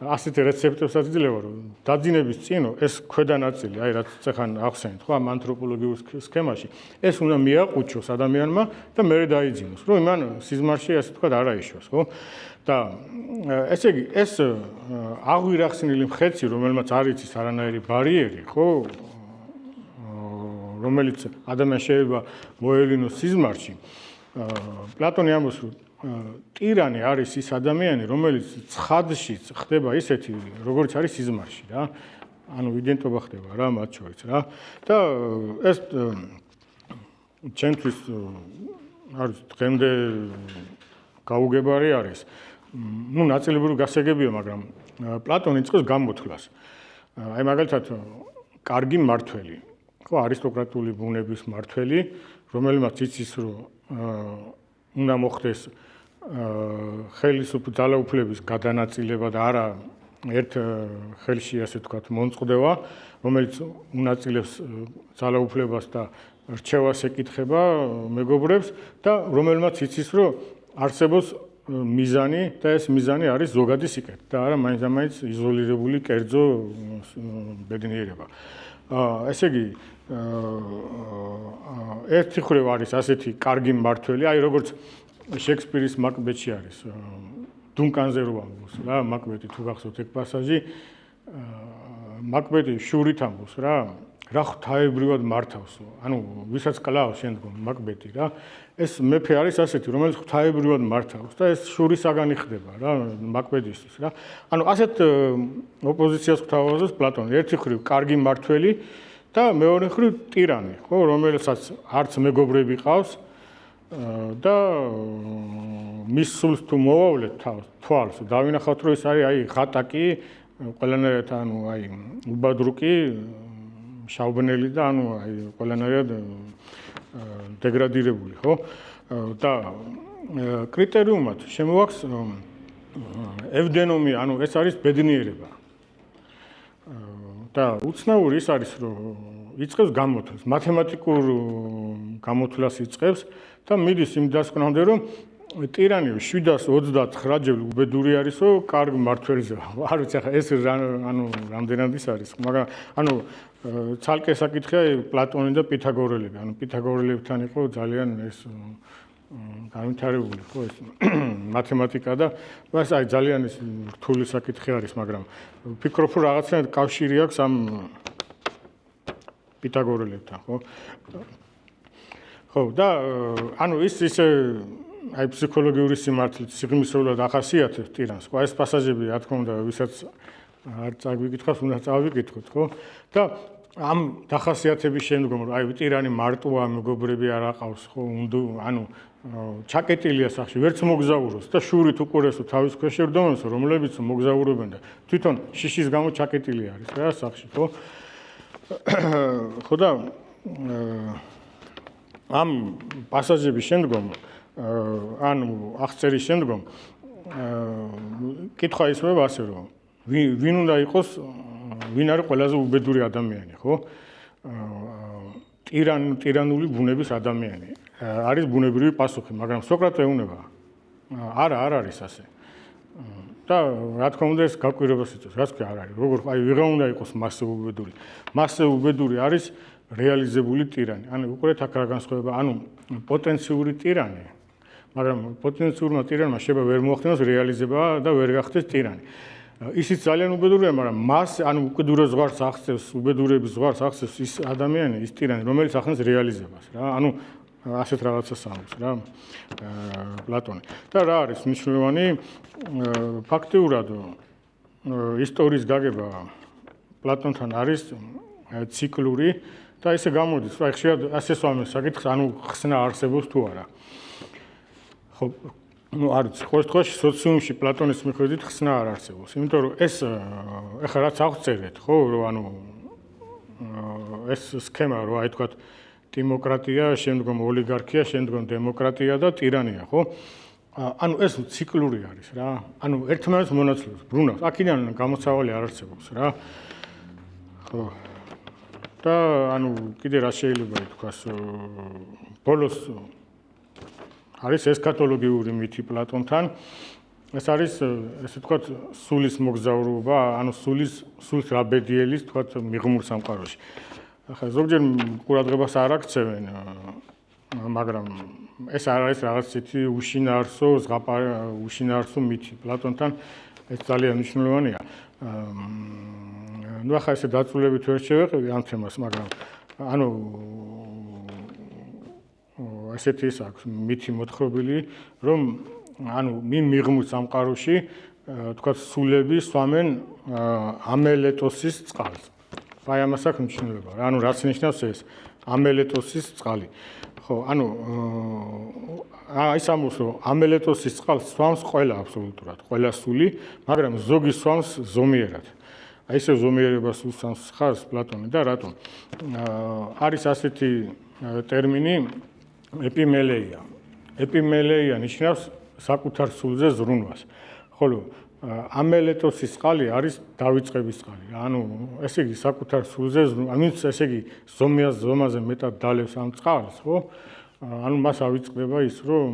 ასეთი რეცეპტებსაც იძლევა, რომ დაძინების წინო ეს ქვედა ნაწილი, აი რაც ეხან ახსენეთ, ხო, ამ ანთროპოლოგიურ სქემაში, ეს უნდა მიაყუჩოს ადამიანმა და მერე დაიძინოს, რომ იმან სიზმარში ასე თქვა არ აიშვას, ხო? და ესე იგი, ეს აღვირახსნილი მხეცი, რომელმაც არ იცის არანაირი ბარიერი, ხო? რომელიც ადამიანს შეიძლება მოევლინოს სიზმარში. პლატონი ამბობს, რომ ტირანი არის ის ადამიანი, რომელიც ცხადში ხდება ისეთი, როგორც არის სიზმარში რა. ანუ იდენტობა ხდება რა მათ შორის რა. და ეს ჩემთვის არის დღემდე გაუგებარი არის. ну ნაწილობრივ გასაგებია, მაგრამ პლატონი იწყებს გამოთვლას. აი მაგალითად კარგი მმართველი, ხო, არისტოკრატული ბუნების მმართველი, რომელმაც იცის, რომ უნდა მოხდეს ძალაუფლების გადანაწილება და არა ერთ ხელში ასე ვთქვათ მონწყდება, რომელიც უნაწილებს ძალაუფლებას და რჩევას ეკითხება მეგობრებს და რომელმაც იცის, რომ არსებობს მიზანი და ეს მიზანი არის ზოგადი სიკეთე და არა მაინც იზოლირებული კერძო ბედნიერება. ესე იგი ერთი მხრივ არის ასეთი კარგი მმართველი, აი როგორც შექსპირის მაკბეტში არის. დუნკანზე რო ამბობს რა, მაკბეტი თუ გახსოვთ ეგ პასაჟი, მაკბეტი შურით ამბობს რა ღვთაებრივად მართავსო. ანუ ვისაც კლავს შემდგომ მაკბეტი რა, ეს მეფე არის ასეთი, რომელიც ღვთაებრივად მართავს და ეს შურისაგანი ხდება რა მაკბეტისთვის რა. ანუ ასეთ ოპოზიციას გვთავაზობს პლატონი. ერთი მხრივ კარგი მმართველი და მეორე მხრივ ტირანი, ხო, რომელსაც არც მეგობრები ყავს და მის სულს თუ მოვავლეთ თვალს, დავინახავთ, რომ ეს არის აი ღატაკი, ყველანაირად ანუ აი უბადრუკი, შავბნელი და ანუ აი ყველანაირად დეგრადირებული, ხო? და კრიტერიუმად შემოაქვს ევდენომია, ანუ ეს არის ბედნიერება. და უცნაური ის არის, რომ იწყებს გამოთვლას, მათემატიკურ გამოთვლას იწყებს და მიდის იმ დასკვნამდე, რომ ტირანი 729 ჯერ უბედური არისო, კარგ მმართველზე. არ ვიცი ახლა ეს ანუ რამდენად ის არის, მაგრამ ანუ ცალკე საკითხია პლატონი და პითაგორელები. ანუ პითაგორელებთან იყო ძალიან ეს განვითარებული ხო ეს მათემატიკა და მას აი ძალიან ის რთული საკითხი არის, მაგრამ ვფიქრობ, რომ რაღაცნაირად კავშირი აქვს ამ პითაგორელებთან, ხო? ხო, და ანუ ის ისე აი ფსიქოლოგიური სიმართლით სიღრმისეულად ახასიათებს ტირანს, ხო? ეს პასაჟები, რა თქმა უნდა, ვისაც არ წაგვიკითხავს, უნდა წავიკითხოთ, ხო? და ამ დახასიათების შემდგომ, რომ აი ტირანი მარტოა, მეგობრები არ აყავს, ხო? ანუ ჩაკეტილია სახში, ვერც მოგზაურობს და შურით უყურესო თავის ქვეშ ერდომებს, რომლებიც მოგზაურობენ და თვითონ შიშის გამო ჩაკეტილი არის რა სახში, ხო? ხო და ამ პასაჟების შემდგომ ანუ აღწერის შემდგომ კითხვა ისმება ასე, რომ ვინ უნდა იყოს, ვინ არის ყველაზე უბედური ადამიანი, ხო? ტირანული ბუნების ადამიანი. არის ბუნებრივი პასუხი, მაგრამ სოკრატე ეუბნება, არა, არ არის ასე. და რა თქმა უნდა ეს გაკვირვებას იწვევს, რაც კი არ არის. როგორ აი ვიღა უნდა იყოს მასზე უბედური. მასზე უბედური არის რეალიზებული ტირანი. ანუ უყურეთ აქ რა განსხვავება, ანუ პოტენციური ტირანი, მაგრამ პოტენციურმა ტირანმა შეიძლება ვერ მოახდინოს რეალიზება და ვერ გახდეს ტირანი. ისიც ძალიან უბედურია, მაგრამ მას ანუ უკიდურეს ზღვარს აღწევს, უბედურების ზღვარს აღწევს ის ადამიანი, ის ტირანი, რომელიც ახდენს რეალიზებას რა. ანუ ასეთ რაღაცას ამბობს რა პლატონი. და რა არის მნიშვნელოვანი ფაქტიურად ისტორიის გაგება პლატონთან არის ციკლური და ესე გამოდის, რომ ხშირად ასე სვამენ საკითხს, ანუ ხსნა არსებობს თუ არა. ხო, არის ყოველ შემთხვევაში სოციუმში პლატონის მიხედვით ხსნა არ არსებობს, იმიტომ რომ ეს ეხლა რაც აღწერეთ, ხო, რომ ანუ ეს სქემა, რომ აი თქვა დემოკრატია, შემდგომ ოლიგარქია, შემდგომ დემოკრატია და ტირანია, ხო? ანუ ეს ციკლური არის რა. ანუ ერთმანეთს მონაცვლეობს, ბრუნავს. აქედან გამოსავალი არ არსებობს რა. ხო. და ანუ კიდე რა შეიძლება ითქვას, ბოლოს არის ესქატოლოგიური მითი პლატონთან. ეს არის ესე ვთქვათ სულის მოგზაურობა, ანუ სულის რაბედიელის ვთქვათ მიღმურ სამყაროში. ახლა ზოგჯერ ყურადღებას არ აქცევენ, მაგრამ ეს არ არის რაღაც ისეთი უშინაარსო მითი პლატონთან ეს ძალიან მნიშვნელოვანია. ნუ ახლა ესე დაწვრილებით ვერ შევეყევი ამ თემას, მაგრამ ანუ ასეთი ის აქვს მითი მოთხრობილი, რომ ანუ მიღმურ სამყაროში თქვათ სულები სვამენ ამელეტოსის წყალს. აი ამას აქვს მნიშვნელობა. ანუ რაც ნიშნავს ეს ამელეტოსის წყალი. ხო, ანუ ის ამბობს, რომ ამელეტოსის წყალს სვამს ყველა აბსოლუტურად, ყველა სული, მაგრამ ზოგი სვამს ზომიერად. აი ესე ზომიერებას უსვამს ხარს პლატონი და რატომ? არის ასეთი ტერმინი ეპიმელეია. ეპიმელეია ნიშნავს საკუთარ სულზე ზრუნვას. ხოლო ამელეტოსის წყალი არის დავიწყების წყალი. ანუ ესე იგი საკუთარ სულზე ამით ესე იგი ზომაზე მეტად დალევს ამ წყალს, ხო? ანუ მას ავიწყდება ის, რომ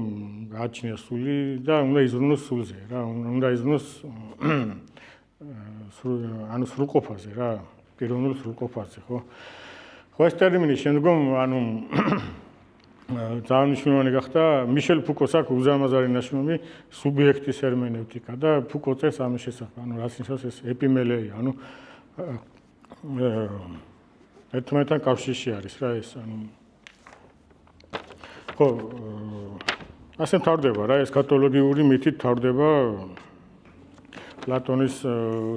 გააჩნია სული და უნდა იზრუნოს სულზე რა, უნდა იზრუნოს ანუ სრულყოფაზე რა, პიროვნულ სრულყოფაზე, ხო? ხო ეს ტერმინი შემდგომ ანუ ძალიან მნიშვნელოვანი გახდა მიშელ ფუკოს აქვს უზარმაზარი ნაშრომი სუბიექტის ჰერმენევტიკა და ფუკო წერს ამის შესახებ, ანუ რაც ნიშნავს ეს ეპიმელეია, ანუ ერთმანეთთან კავშირში არის რა ეს, ანუ ხო, ასე მთავრდება რა, ეს კათოლოგიური მითით მთავრდება პლატონის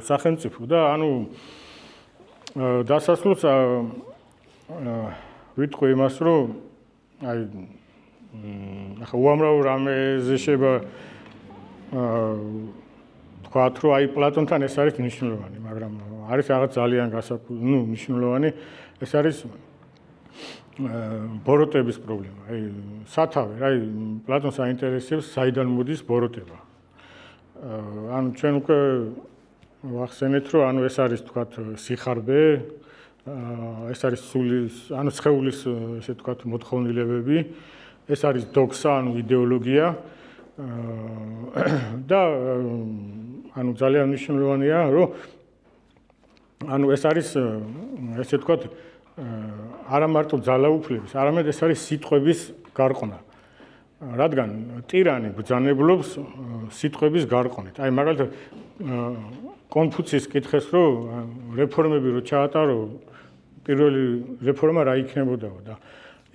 სახელმწიფო და ანუ დასასრულს ვიტყვი იმას, რომ აი ახლა უამრავ რამეზე შეიძლება თქვათ, რომ აი პლატონთან ეს არის მნიშვნელოვანი, მაგრამ არის რაღაც ძალიან მნიშვნელოვანი, ეს არის ბოროტების პრობლემა. აი სათავე, აი პლატონს აინტერესებს საიდან მოდის ბოროტება. ანუ ჩვენ უკვე ვახსენეთ, რომ ანუ ეს არის თქვათ სიხარბე, ეს არის სულის, ანუ სხეულის ესე ვთქვათ მოთხოვნილებები, ეს არის დოქსა, ანუ იდეოლოგია და ანუ ძალიან მნიშვნელოვანია, რომ ანუ ეს არის ესე ვთქვათ არა მარტო ძალაუფლების, არამედ ეს არის სიტყვების გარყნა. რადგან ტირანი ბრძანებლობს სიტყვების გარყვნით. აი მაგალითად კონფუცის კითხეს, რომ რეფორმები რო ჩაატარო, პირველი რეფორმა რა იქნებოდაო და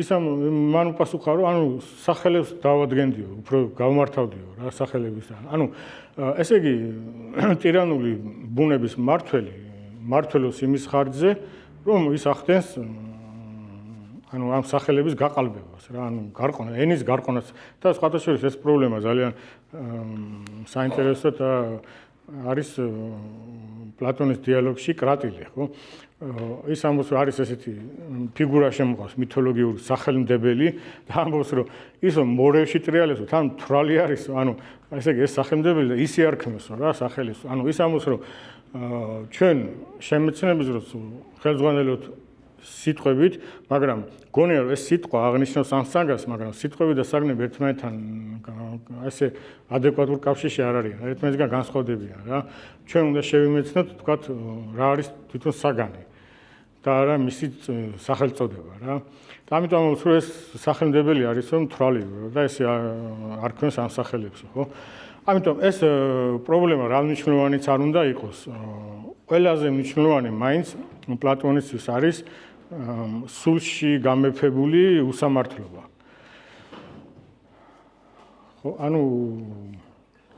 ის მან უპასუხა, რომ ანუ სახელებს დავადგენდიო, უფრო გავმართავდიო რა სახელებისა. ანუ ესე იგი ტირანული ბუნების მართველოს იმის ხარჯზე, რომ ის ახდენს ანუ ამ სახელების გაყალბებას რა, ანუ გარყონა, ენის გარყონას და სხვათა შორის ეს პრობლემა ძალიან საინტერესო და არის პლატონის დიალოგში კრატილი, ხო? ის ამბობს, რომ არის ესეთი ფიგურა შემოყავს მითოლოგიური სახელმდებელი და ამბობს, რომ ის მორევში ტრიალებს, თან თვრალი არის, ანუ ესე იგი ეს სახელმდებელი და ისი არქმევს რა სახელის. ანუ ის ამბობს, რომ ჩვენ შემეცნების დროს ხელმძღვანელოთ სიტყვებით, მაგრამ გონია რომ ეს სიტყვა აღნიშნავს ამ საგანს, მაგრამ სიტყვები და საგნები ერთმანეთთან ასე ადეკვატურ კავშირში არ არიან, ერთმანეთისგან განსხვავდებიან რა. ჩვენ უნდა შევიმეცნოთ, თქვათ, რა არის თვითონ საგანი და არა მისი სახელწოდება რა. და ამიტომ რომ ეს სახელმდებელი არის რომ თვრალი და ესე არქმევს ამ სახელებს, ხო? ამიტომ ეს პრობლემა რა მნიშვნელოვანიც არ უნდა იყოს. ყველაზე მნიშვნელოვანი მაინც პლატონისთვის არის სულში გამეფებული უსამართლობა. ხო, ანუ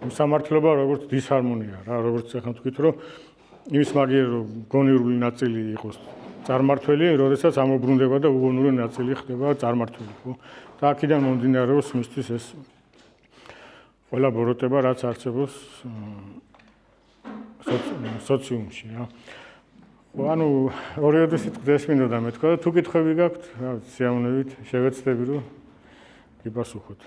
უსამართლობა როგორც დისჰარმონია რა, როგორც ახლა თქვით, რომ იმის მაგიერ რომ გონიურული ნაწილი იყოს წარმართველი, როდესაც ამობრუნდება და უგონური ნაწილი ხდება წარმართველი, ხო? და აქედან მომდინარეობს მისთვის ეს ყველა ბოროტება, რაც არსებობს სოციუმში, რა. ხო, ანუ ორიოდე სიტყვას მინდოდა მეთქვა და თუ კითხვები გაქვთ, რა ვიცი, სიამოვნებით შევეცდები, რომ გიპასუხოთ.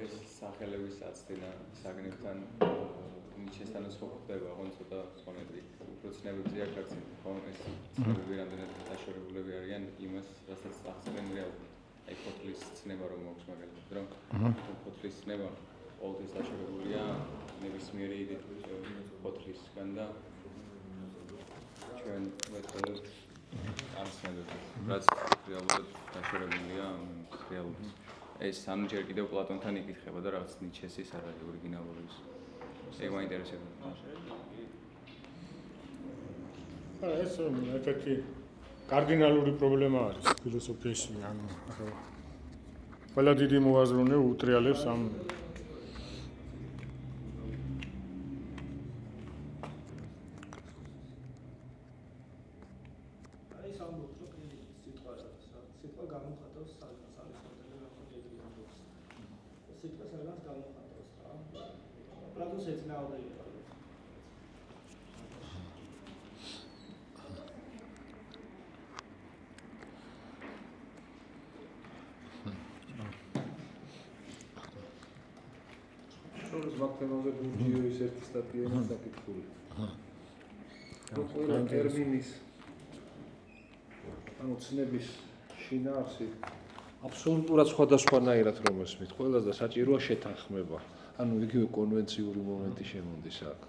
ეს სახელების აცდენა საგნებთან ნიჩესთან სხვა ხდება, ხო, ცოტა სხვანაირი უფრო ცნებებზე აქ აქცენტი, ხო, ეს ცნებები რამდენად დაშორებულები არიან იმას, რასაც ახსენენ რეალურად. აი ფოთლის ცნება რომ მოაქვს მაგალითად, რომ ფოთლის ცნება ყოველთვის დაშორებულია ნებისმიერი ფოთლისგან და ჩვენ ვეთქოლებთ ამ ცნებებს, რაც რეალურად დაშორებულია რეალობას. ეს ანუ ჯერ კიდევ პლატონთან იკითხება და რაღაც ნიჩესის არ არის ორიგინალურის. ეგ მაინტერესებდა. ეს ერთ-ერთი კარდინალური პრობლემა არის ფილოსოფიაში, ანუ ყველა დიდი მოაზროვნე უტრიალებს ამ მაგთემაზე გურჯიოვის ერთი სტატია είναι საკითხული. ყველა ტერმინის ანუ ცნების შინაარსი აბსოლუტურად სხვადასხვანაირად რომ ესმით, ყველას და საჭიროა შეთანხმება. ანუ იგივე კონვენციური მომენტი შემონდის აქ.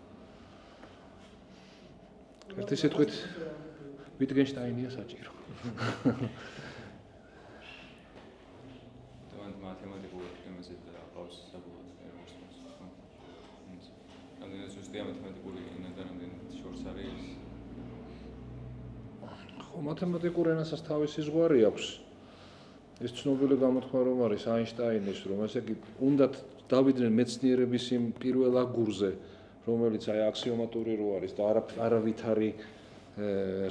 ერთი სიტყვით ვიტგენშტაინია საჭირო. თავად მათემატიკურ თემაზე და ყავს საბოლოოდ ერმოსმოს. რამდენად ზუსტია მათემატიკური ენა და რამდენად შორს არის? ხო, მათემატიკურ ენასაც თავისი ზღვარი აქვს. ეს ცნობილი გამოთქმა რომ არის აინშტაინის, რომ ესე იგი უნდათ დავიდნენ მეცნიერების იმ პირველ აგურზე, რომელიც აი აქსიომატური რო არის და არავითარი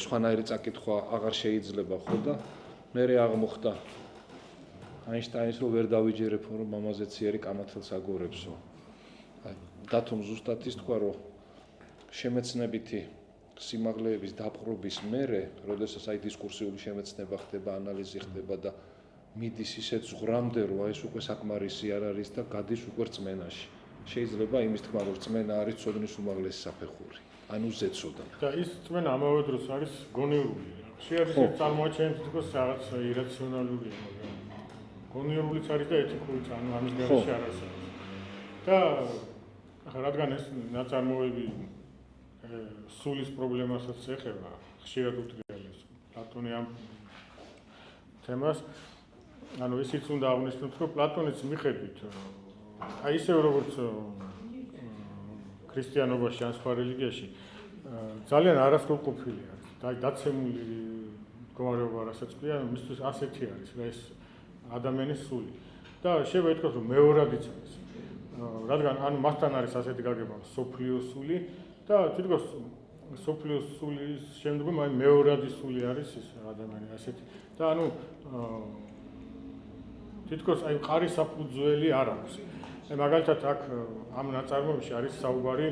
სხვანაირი წაკითხვა აღარ შეიძლება ხო და მერე აღმოხდა აინშტაინს რომ ვერ დავიჯერებო რომ ამაზე ციერი კამათელს აგორებსო. დათომ ზუსტად ის თქვა რომ შემეცნებითი სიმაღლეების დაპყრობის მერე, როდესაც აი დისკურსიული შემეცნება ხდება, ანალიზი ხდება და მიდის ისეთ ზღვრამდე რომ აი ეს უკვე საკმარისი არ არის და გადის უკვე რწმენაში. შეიძლება იმის თქმა რომ რწმენა არის ცოდნის უმაღლესი საფეხური. ანუ ზეცოდა. და ის რწმენა ამავე დროს არის გონივრული. შეიძლება წარმოაჩენთ თქოს რაღაც ირაციონალურია, მაგრამ გონივრულიც არის და ეთიკურიც, ანუ ამის გარეშე არ არსებობს. და რადგან ეს ნაწარმოები სულის პრობლემასაც ეხება, ხშირად უტრიალებს პლატონი ამ თემას. ანუ ისიც უნდა აღნიშნოთ, რომ პლატონის მიხედვით აი ისე როგორც ქრისტიანობაში ან სხვა რელიგიაში ძალიან არასრულყოფილი არის. და დაცემული მდგომარეობა რასაც ქვია, მისთვის ასეთი არის რა ეს ადამიანის სული. და შეიძლება ითქვას, რომ მეორადიც არის. რადგან ანუ მასთან არის ასეთი გაგება სოფლიოს სული და თითქოს სოფლიოს სულის შემდგომ აი მეორადი სული არის ეს ადამიანი ასეთი. და ანუ თითქოს აი მყარი საფუძველი არ აქვს. მაგალითად აქ ამ ნაწარმოებში არის საუბარი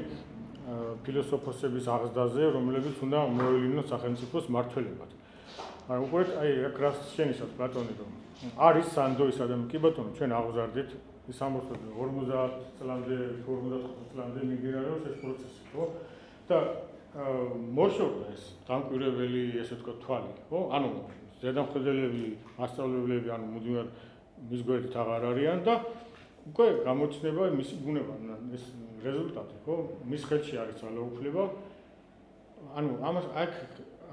ფილოსოფოსების აღზრდაზე, რომლებიც უნდა მოევლინოს სახელმწიფოს მმართველებად. აი უყურეთ, აი აქ რას შენიშნავს პლატონი, რომ არის სანდო ის ადამიანი, კი ბატონო, ჩვენ აღზარდით ის ამბობს, რომ 50 წლამდე, 55 წლამდე მიმდინარეობს ეს პროცესი, ხო? და მოშორდა ეს დამკვირვებელი, ესე ვთქვათ, თვალი, ხო? ანუ ზედამხედველები, მასწავლებლები, ანუ მუდმივად მის გვერდით აღარ არიან და უკვე გამოჩნდება მისი ბუნება, ეს რეზულტატი, ხო? მის ხელში არის ძალაუფლება. ანუ ამას აქ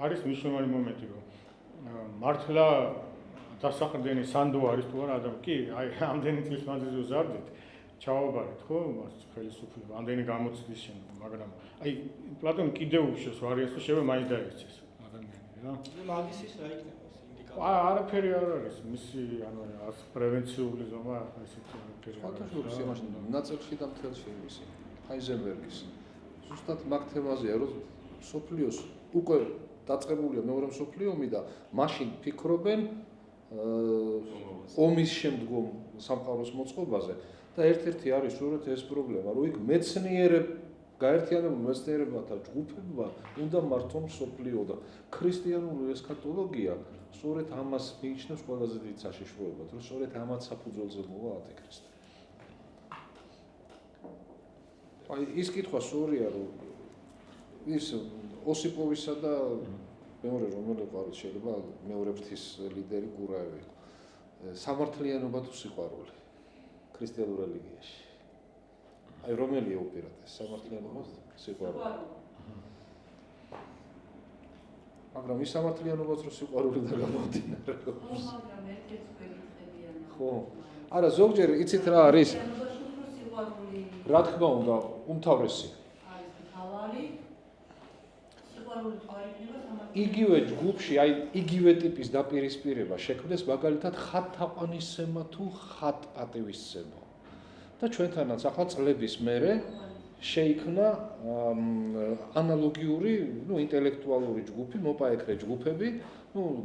არის მნიშვნელოვანი მომენტი, რომ მართლა დასაყრდენი სანდო არის თუ არა ადამიანი. კი, აი ამდენი წლის მანძილზე ვზარდით, ჩავაბარეთ, ხო? მას ხელისუფლება, ამდენი გამოცდის შემდგომ, მაგრამ აი პლატონი კიდევ უშევს ვარიანტს, რომ შეიძლება მაინც დაეცეს ადამიანი, რა. მაგისის რა იქნება ეს ინდიკატორი? არაფერი არ არის მისი ანუ ას პრევენციული ზომა ესეთი არაფერი არ არის. ფოტოშოპის იმაში ნაწილში და მთელში იმისი ჰაიზენბერგის ზუსტად მაგ თემაზეა რომ სოფლიოს უკვე დაწყებულია მეორე მსოფლიო ომი და მაშინ ფიქრობენ ომის შემდგომ სამყაროს მოწყობაზე და ერთ-ერთი არის სწორედ ეს პრობლემა რომ იქ გაერთიანებულ მეცნიერებათა ჯგუფებმა უნდა მართონ მსოფლიო და ქრისტიანული ესქატოლოგია სწორედ ამას მიიჩნევს ყველაზე დიდ საშიშროებად რომ სწორედ ამაც საფუძველზე მოვა ანტიქრისტი. აი ის კითხვა სწორია რომ ის ოსიპოვისა და მეორე რომელი ყავს შეიძლება მეორე ფრთის ლიდერი გურაევი სამართლიანობა თუ სიყვარული ქრისტიანულ რელიგიაში. აი რომელია უპირატეს სამართლიანობა სიყვარული. მაგრამ ის სამართლიანობაც რო სიყვარული და გამომდინარეობს. ხო. არა ზოგჯერ იცით რა არის? რა თქმა უნდა, უმთავრესი. იგივე ჯგუფში, აი იგივე ტიპის დაპირისპირება შექმნეს მაგალითად ხატთაყვანისცემა თუ ხატპატივისცემა. და ჩვენთანაც ახლა წლების მერე შეიქმნა ანალოგიური, ინტელექტუალური ჯგუფი, მოპაექრე ჯგუფები,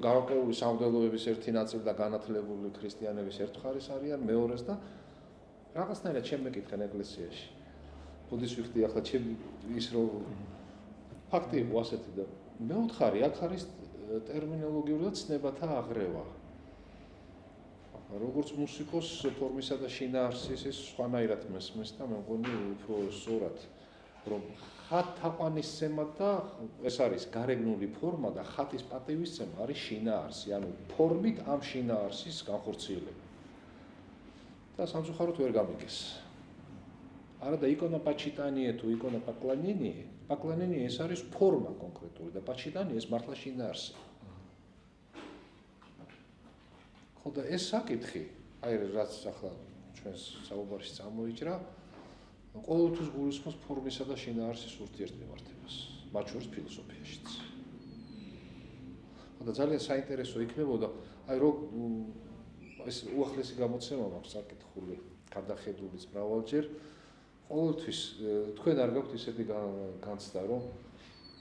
გაყეული სამღვდელოების ერთი ნაწილი და განათლებული ქრისტიანების ერთ მხარეს არიან, მეორეს და რაღაცნაირად ჩემ მეკითხენ ეკლესიაში. ბუდის ვიხდი ახლა ჩემ ის რომ ფაქტი იყო ასეთი და მეოთხარი აქ არის ტერმინოლოგიური და ცნებათა აღრევა. როგორც მუსიკოს ფორმისა და შინაარსის ეს სხვანაირად მესმის და მე მგონი უფრო სწორად რომ ხატთაყვანისცემა და ეს არის გარეგნული ფორმა და ხატის პატივისცემა არის შინაარსი, ანუ ფორმით ამ შინაარსის განხორციელება. და სამწუხაროდ ვერ გამიგეს. არა და იკონა პაჩიტანიე თუ იკონა პაკლანინი ეს არის ფორმა კონკრეტული და პაჩიტანიე ეს მართლა შინაარსი. ხო და ეს საკითხი, აი რაც ახლა ჩვენს საუბარში წამოიჭრა, ყოველთვის გულისხმობს ფორმისა და შინაარსის ურთიერთმემართებას, მათ შორის ფილოსოფიაშიც. ხო და ძალიან საინტერესო იქნებოდა, აი რომ ეს უახლესი გამოცემა მაქვს საკითხული, გადახედულიც მრავალჯერ, ყოველთვის თქვენ არ გაქვთ ისეთი განცდა, რომ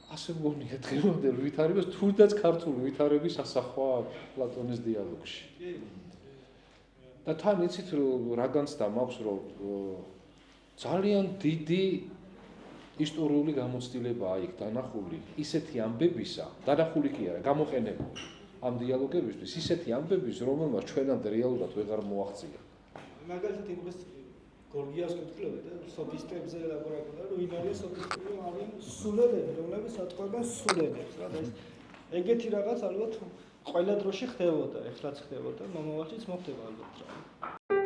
ასე მგონია დღევანდელ ვითარებას თუნდაც ქართული ვითარების ასახვა პლატონის დიალოგში. და თან იცით რა განცდა მაქვს, რომ ძალიან დიდი ისტორიული გამოცდილებაა იქ დანახული ისეთი ამბებისა, დანახული კი არა, გამოყენებული ამ დიალოგებისთვის ისეთი ამბების, რომელმაც ჩვენამდე რეალურად ვეღარ მოაღწია. მაგალითად იმის გორგიას კითხულობთ და სოფისტებზე ელაბორატორია, რომ ვინ არის სოფისტები, არიან სულელები, რომლებიც ატყობენ სულელებს, რა და ეს ეგეთი რაღაც ალბათ ყველა დროში ხდებოდა, ეხლაც ხდებოდა, მომავალშიც მოხდება ალბათ რა.